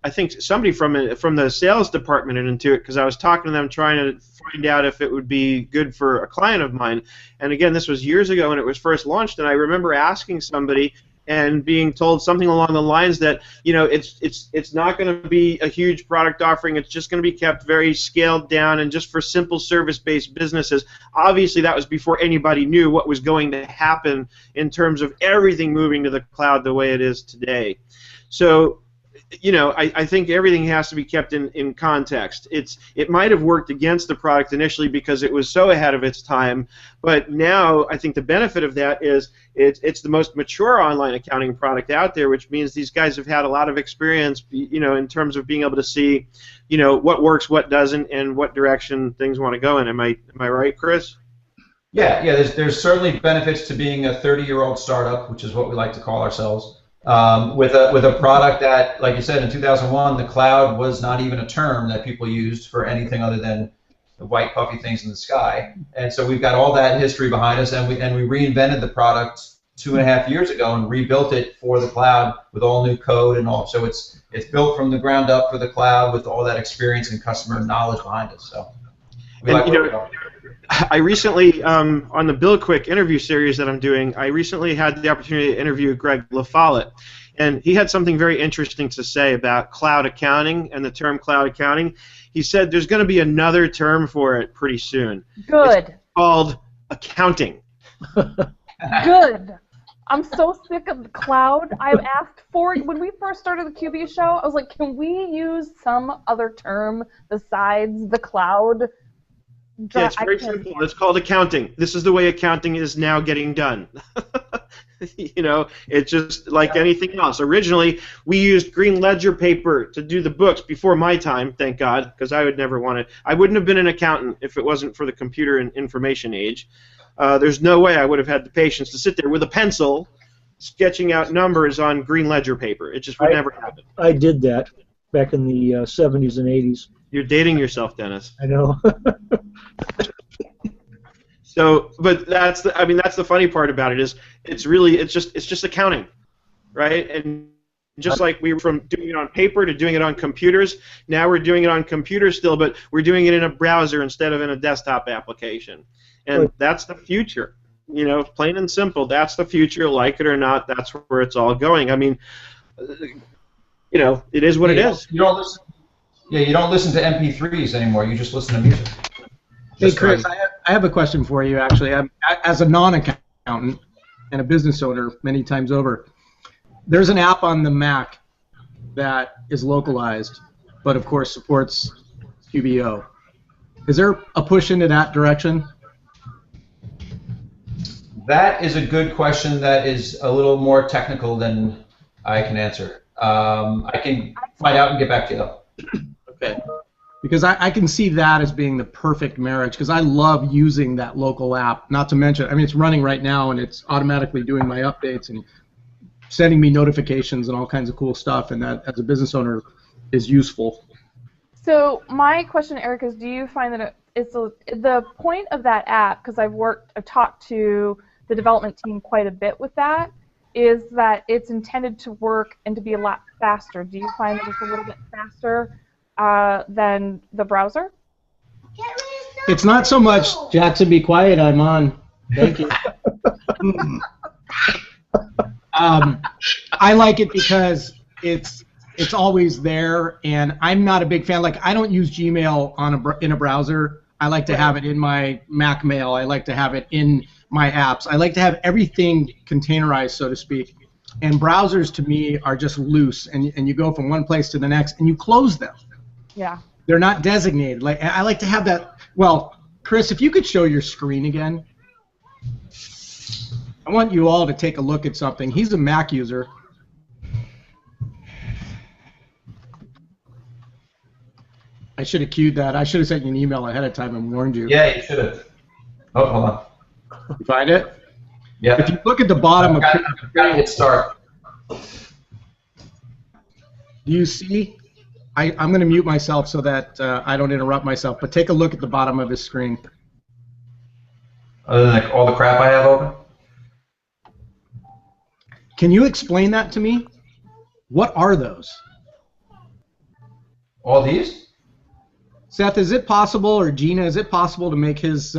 I think somebody from the sales department at Intuit, because I was talking to them trying to find out if it would be good for a client of mine. And again, this was years ago when it was first launched, and I remember asking somebody and being told something along the lines that, you know, it's not going to be a huge product offering. It's just going to be kept very scaled down and just for simple service-based businesses. Obviously, that was before anybody knew what was going to happen in terms of everything moving to the cloud the way it is today. So, you know, I think everything has to be kept in context. It might have worked against the product initially because it was so ahead of its time, but now I think the benefit of that is it's the most mature online accounting product out there, which means these guys have had a lot of experience, you know, in terms of being able to see, you know, what works, what doesn't, and what direction things want to go in. Am I right, Chris? Yeah. There's certainly benefits to being a 30-year-old startup, which is what we like to call ourselves. With a product that, like you said, in 2001, the cloud was not even a term that people used for anything other than the white puffy things in the sky. And so we've got all that history behind us, and we reinvented the product 2.5 years ago and rebuilt it for the cloud with all new code and all. So it's built from the ground up for the cloud with all that experience and customer knowledge behind us. So we like what we're doing. I recently, on the Bill Quick interview series that I'm doing, I recently had the opportunity to interview Greg LaFollette, and he had something very interesting to say about cloud accounting and the term cloud accounting. He said there's going to be another term for it pretty soon. Good. It's called accounting. Good. I'm so sick of the cloud. I've asked for it. When we first started the QB show, I was like, can we use some other term besides the cloud? Yeah, it's very simple. It's called accounting. This is the way accounting is now getting done. You know, it's just like anything else. Originally, we used green ledger paper to do the books before my time, thank God, because I would never want to. I wouldn't have been an accountant if it wasn't for the computer and information age. There's no way I would have had the patience to sit there with a pencil sketching out numbers on green ledger paper. It just would never happen. I did that back in the 70s and 80s. You're dating yourself, Dennis. I know. So, but that's the funny part about it is it's just accounting, right? And just like we were from doing it on paper to doing it on computers, now we're doing it on computers still, but we're doing it in a browser instead of in a desktop application. And that's the future. You know, plain and simple, that's the future. Like it or not, that's where it's all going. I mean, you know, it is what it is. You don't listen. Yeah, you don't listen to MP3s anymore. You just listen to music. Hey, Chris, I have a question for you, actually. As a non-accountant and a business owner many times over, there's an app on the Mac that is localized, but of course supports QBO. Is there a push into that direction? That is a good question that is a little more technical than I can answer. I can find out and get back to you. Okay. Because I can see that as being the perfect marriage, because I love using that local app. Not to mention, I mean, it's running right now, and it's automatically doing my updates and sending me notifications and all kinds of cool stuff, and that, as a business owner, is useful. So my question, Eric, is do you find that it's the point of that app, because I've talked to the development team quite a bit with that, is that it's intended to work and to be a lot faster. Do you find that it's a little bit faster than the browser? It's not so much, Jackson, be quiet, I'm on. Thank you. I like it because it's always there, and I'm not a big fan. Like, I don't use Gmail in a browser. I like to have it in my Mac Mail. I like to have it in my apps. I like to have everything containerized, so to speak. And browsers, to me, are just loose, and you go from one place to the next, and you close them. Yeah. They're not designated. Like, I like to have that. Well, Chris, if you could show your screen again. I want you all to take a look at something. He's a Mac user. I should have queued that. I should have sent you an email ahead of time and warned you. Yeah, you should have. Oh, hold on. You find it? Yeah. If you look at the bottom of I've got to hit start. Do you see? I'm going to mute myself so that I don't interrupt myself, but take a look at the bottom of his screen. Other than like all the crap I have open? Can you explain that to me? What are those? All these? Seth, is it possible, or Gina, is it possible to make his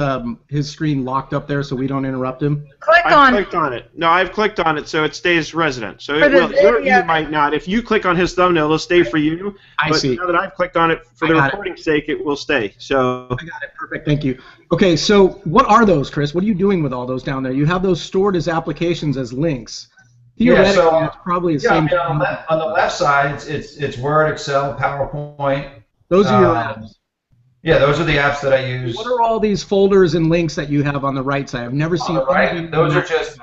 screen locked up there so we don't interrupt him? I've clicked on it. No, I've clicked on it so it stays resident. So it will. You might not. If you click on his thumbnail, it'll stay for you. I see. Now that I've clicked on it, for the recording's sake, it will stay. So I got it. Perfect. Thank you. Okay, so what are those, Chris? What are you doing with all those down there? You have those stored as applications as links. Theoretically, so, it's probably the same. Yeah, on the left side, it's Word, Excel, PowerPoint. Those are your apps. Yeah, those are the apps that I use. What are all these folders and links that you have on the right side? I've never seen. Right, those are just.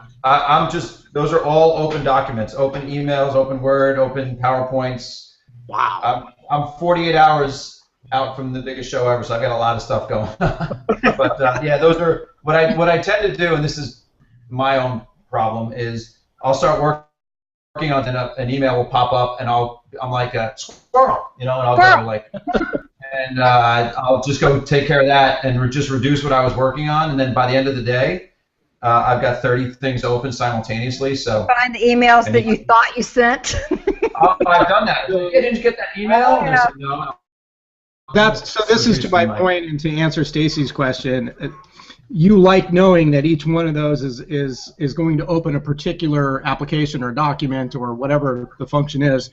Those are all open documents, open emails, open Word, open PowerPoints. Wow. I'm 48 hours out from the biggest show ever, so I've got a lot of stuff going on. But yeah, those are what I tend to do, and this is my own problem, is I'll start working on an email will pop up, and I'm like a squirrel, you know, and I'll go like. And I'll just go take care of that and just reduce what I was working on, and then by the end of the day, I've got 30 things open simultaneously. So find the emails that you thought you sent. I've done that. Did you get that email? Oh, yeah. I said, no. This is to my point, and to answer Stacy's question. You like knowing that each one of those is going to open a particular application or document or whatever the function is.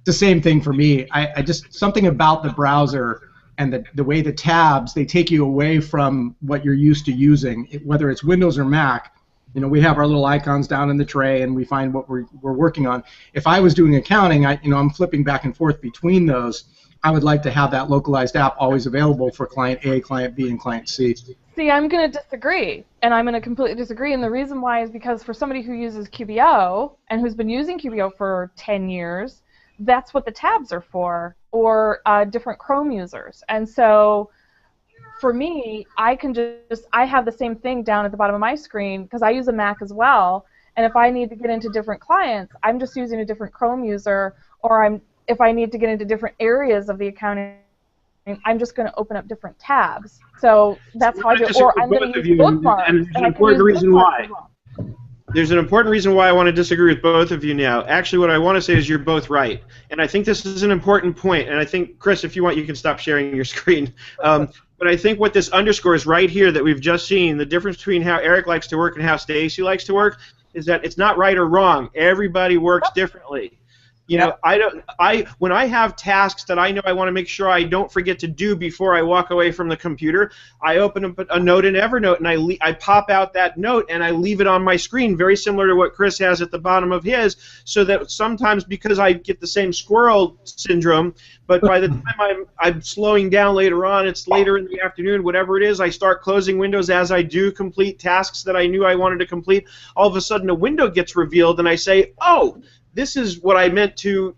The same thing for me. I just, something about the browser and the way the tabs, they take you away from what you're used to using, whether it's Windows or Mac. You know, we have our little icons down in the tray, and we find what we're working on. If I was doing accounting, I'm flipping back and forth between those. I would like to have that localized app always available for client A, client B, and client C. See, I'm going to disagree, and I'm going to completely disagree, and the reason why is because for somebody who uses QBO and who's been using QBO for 10 years, that's what the tabs are for, or different Chrome users. And so for me, I have the same thing down at the bottom of my screen because I use a Mac as well, and if I need to get into different clients, I'm just using a different Chrome user, or if I need to get into different areas of the accounting I'm just going to open up different tabs. So that's how I do it. Or I'm going to use bookmarks. And there's an important reason why. There's an important reason why I want to disagree with both of you now. Actually, what I want to say is you're both right. And I think this is an important point. And I think, Chris, if you want, you can stop sharing your screen. But I think what this underscores right here that we've just seen, the difference between how Eric likes to work and how Stacy likes to work, is that it's not right or wrong. Everybody works differently. You know, when I have tasks that I know I want to make sure I don't forget to do before I walk away from the computer, I open up a note in Evernote and I pop out that note and I leave it on my screen, very similar to what Chris has at the bottom of his, so that sometimes, because I get the same squirrel syndrome, but by the time I'm slowing down later on, it's later in the afternoon, whatever it is, I start closing windows as I do complete tasks that I knew I wanted to complete. All of a sudden a window gets revealed and I say, oh, this is what I meant to,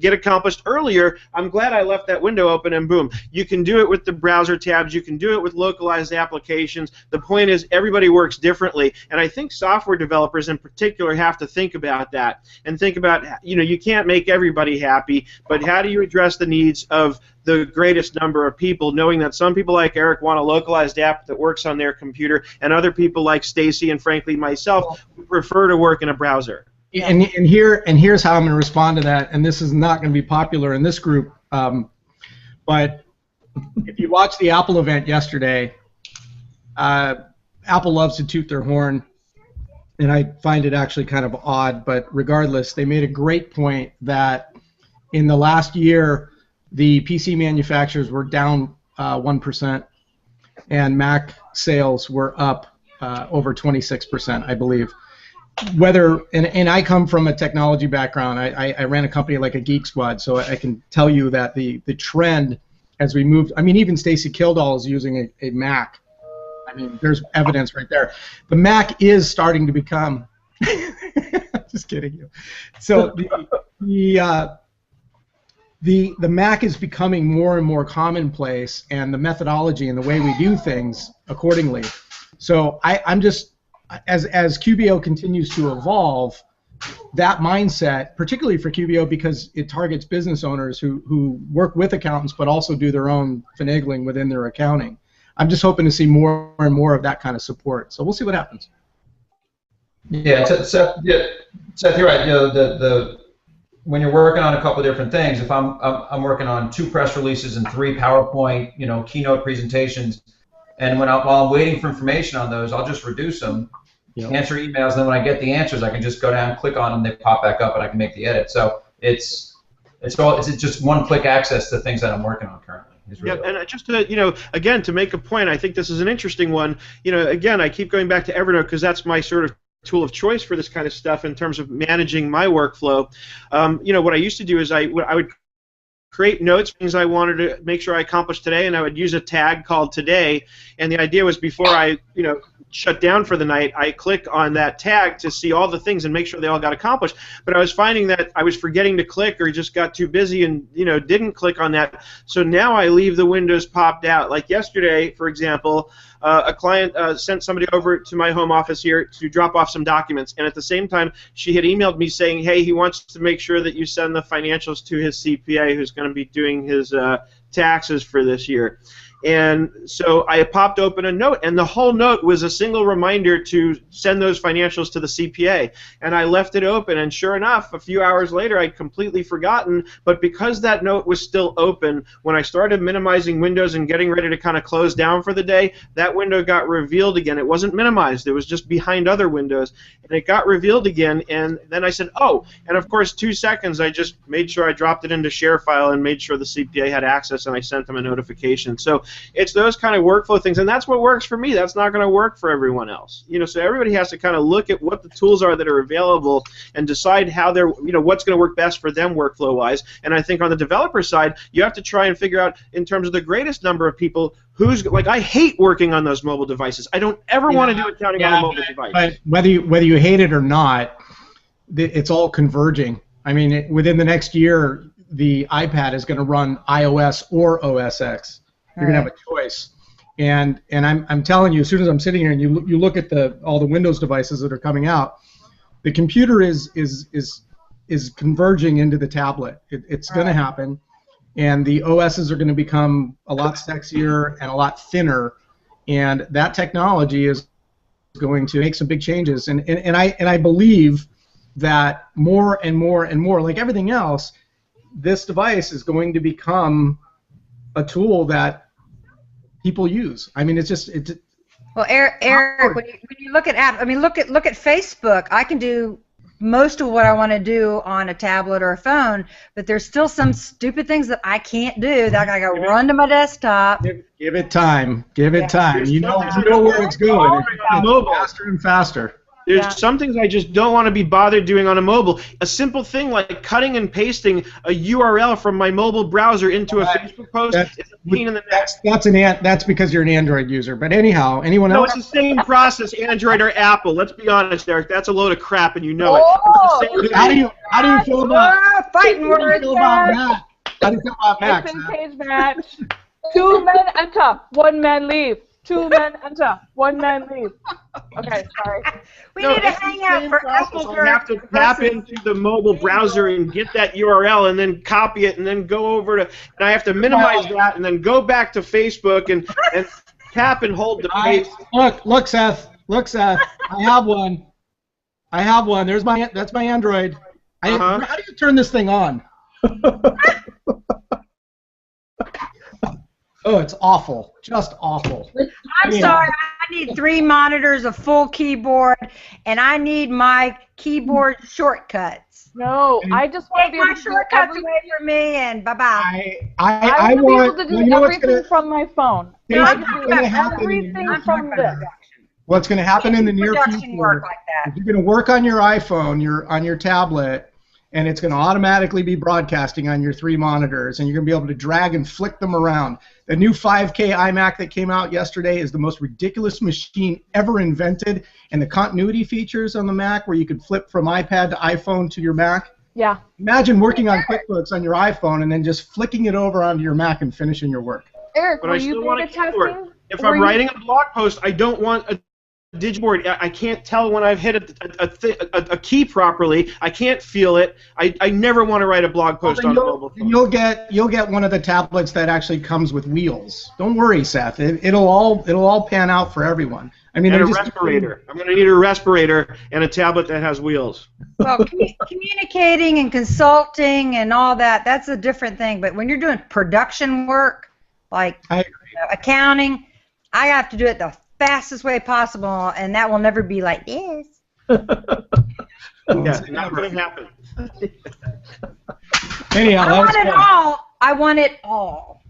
get accomplished earlier. I'm glad I left that window open, and boom. You can do it with the browser tabs. You can do it with localized applications. The point is everybody works differently, and I think software developers in particular have to think about that and think about, you can't make everybody happy, but how do you address the needs of the greatest number of people, knowing that some people like Eric want a localized app that works on their computer, and other people like Stacy and frankly myself prefer to work in a browser. And here's how I'm going to respond to that. And this is not going to be popular in this group, but if you watched the Apple event yesterday, Apple loves to toot their horn, and I find it actually kind of odd. But regardless, they made a great point that in the last year, the PC manufacturers were down 1%, and Mac sales were up over 26%, I believe. And I come from a technology background. I ran a company like a Geek Squad, so I can tell you that the trend as we moved, I mean, even Stacy Kildall is using a Mac. I mean, there's evidence right there. The Mac is starting to become, just kidding you. So the Mac is becoming more and more commonplace, and the methodology and the way we do things accordingly. So I'm just, as QBO continues to evolve, that mindset, particularly for QBO because it targets business owners who work with accountants but also do their own finagling within their accounting. I'm just hoping to see more and more of that kind of support. So we'll see what happens. Yeah, Seth, you're right. When you're working on a couple of different things, if I'm working on 2 press releases and 3 PowerPoint, keynote presentations, and while I'm waiting for information on those, I'll just reduce them, answer emails, and then when I get the answers, I can just go down, click on them, they pop back up, and I can make the edit. So it's just one-click access to things that I'm working on currently. Yeah, and just to, again, to make a point, I think this is an interesting one. Again, I keep going back to Evernote because that's my sort of tool of choice for this kind of stuff in terms of managing my workflow. What I used to do is I would create notes, things I wanted to make sure I accomplished today, and I would use a tag called Today. And the idea was before I, shut down for the night, I click on that tag to see all the things and make sure they all got accomplished. But I was finding that I was forgetting to click or just got too busy and didn't click on that. So now I leave the windows popped out. Like yesterday, for example, a client sent somebody over to my home office here to drop off some documents, and at the same time she had emailed me saying, hey, he wants to make sure that you send the financials to his CPA who's going to be doing his taxes for this year. And so I popped open a note, and the whole note was a single reminder to send those financials to the CPA. And I left it open, and sure enough, a few hours later, I'd completely forgotten. But because that note was still open, when I started minimizing windows and getting ready to kind of close down for the day, that window got revealed again. It wasn't minimized. It was just behind other windows. And it got revealed again, and then I said, oh. And of course, 2 seconds, I just made sure I dropped it into share file and made sure the CPA had access, and I sent them a notification. So it's those kind of workflow things, and that's what works for me. That's not going to work for everyone else. So everybody has to kind of look at what the tools are that are available and decide how they're, what's going to work best for them workflow-wise. And I think on the developer side, you have to try and figure out, in terms of the greatest number of people, who's like, I hate working on those mobile devices. I don't ever want to do accounting on a mobile device. But whether you hate it or not, it's all converging. I mean, within the next year, the iPad is going to run iOS or OS X. You're going to have a choice, and I'm telling you, as soon as I'm sitting here and you look at all the Windows devices that are coming out, the computer is converging into the tablet. It's going to happen, and the OSs are going to become a lot sexier and a lot thinner, and that technology is going to make some big changes. And I believe that more and more and more, like everything else, this device is going to become a tool that people use. I mean, it's well, Eric, when you look at apps, I mean, look at Facebook. I can do most of what I want to do on a tablet or a phone, but there's still some stupid things that I can't do that I got to run to my desktop. Give it time. Give it time. You know where it's going. It's faster and faster. There's some things I just don't want to be bothered doing on a mobile. A simple thing like cutting and pasting a URL from my mobile browser into a Facebook post is a pain in the neck. That's because you're an Android user. But anyhow, anyone else? No, it's the same process, Android or Apple. Let's be honest, Eric. That's a load of crap, and you know it. How do you feel about fighting words? Mac? How do you feel about Mac? It's in cage match. 2 men enter, 1 man leave. 2 men enter, 1 man leave. Okay, sorry. We need a hangout for Apple. I have to tap into the mobile browser and get that URL and then copy it and then go over to, and I have to minimize that and then go back to Facebook and tap and hold the page. Look, Seth. I have one. That's my Android. How do you turn this thing on? Oh, it's awful. Just awful. I'm sorry. I need 3 monitors, a full keyboard, and I need my keyboard shortcuts. No, I just want to be able to do shortcuts away from me, and bye-bye. I want to be able to do everything from my phone. Everything from this. What's going to happen in the near future is you're going to work on your iPhone, on your tablet, and it's going to automatically be broadcasting on your 3 monitors, and you're going to be able to drag and flick them around. The new 5K iMac that came out yesterday is the most ridiculous machine ever invented, and the continuity features on the Mac where you could flip from iPad to iPhone to your Mac. Yeah. Imagine working on QuickBooks on your iPhone and then just flicking it over onto your Mac and finishing your work. Eric, But I still want a keyboard. If I'm writing a blog post, I don't want a digitboard. I can't tell when I've hit a key properly. I can't feel it. I never want to write a blog post on a mobile phone. You'll get one of the tablets that actually comes with wheels. Don't worry, Seth. It'll all pan out for everyone. I mean, and a respirator. I'm going to need a respirator and a tablet that has wheels. Well, communicating and consulting and all that's a different thing. But when you're doing production work, like accounting, I have to do it the fastest way possible, and that will never be like this. Yeah, not going to happen. Anyhow, I want it all.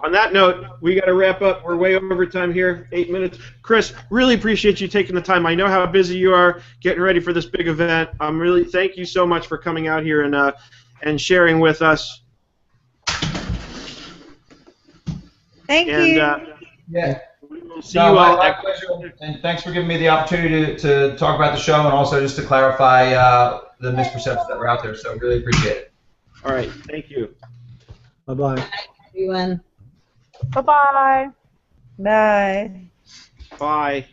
On that note, we got to wrap up. We're way over time here, 8 minutes. Chris, really appreciate you taking the time. I know how busy you are getting ready for this big event. Thank you so much for coming out here and sharing with us. Thank you. Yeah. We'll see you all. My pleasure, and thanks for giving me the opportunity to talk about the show and also just to clarify the misperceptions that were out there. So really appreciate it. All right. Thank you. Bye-bye. Everyone. Bye-bye. Bye. Bye.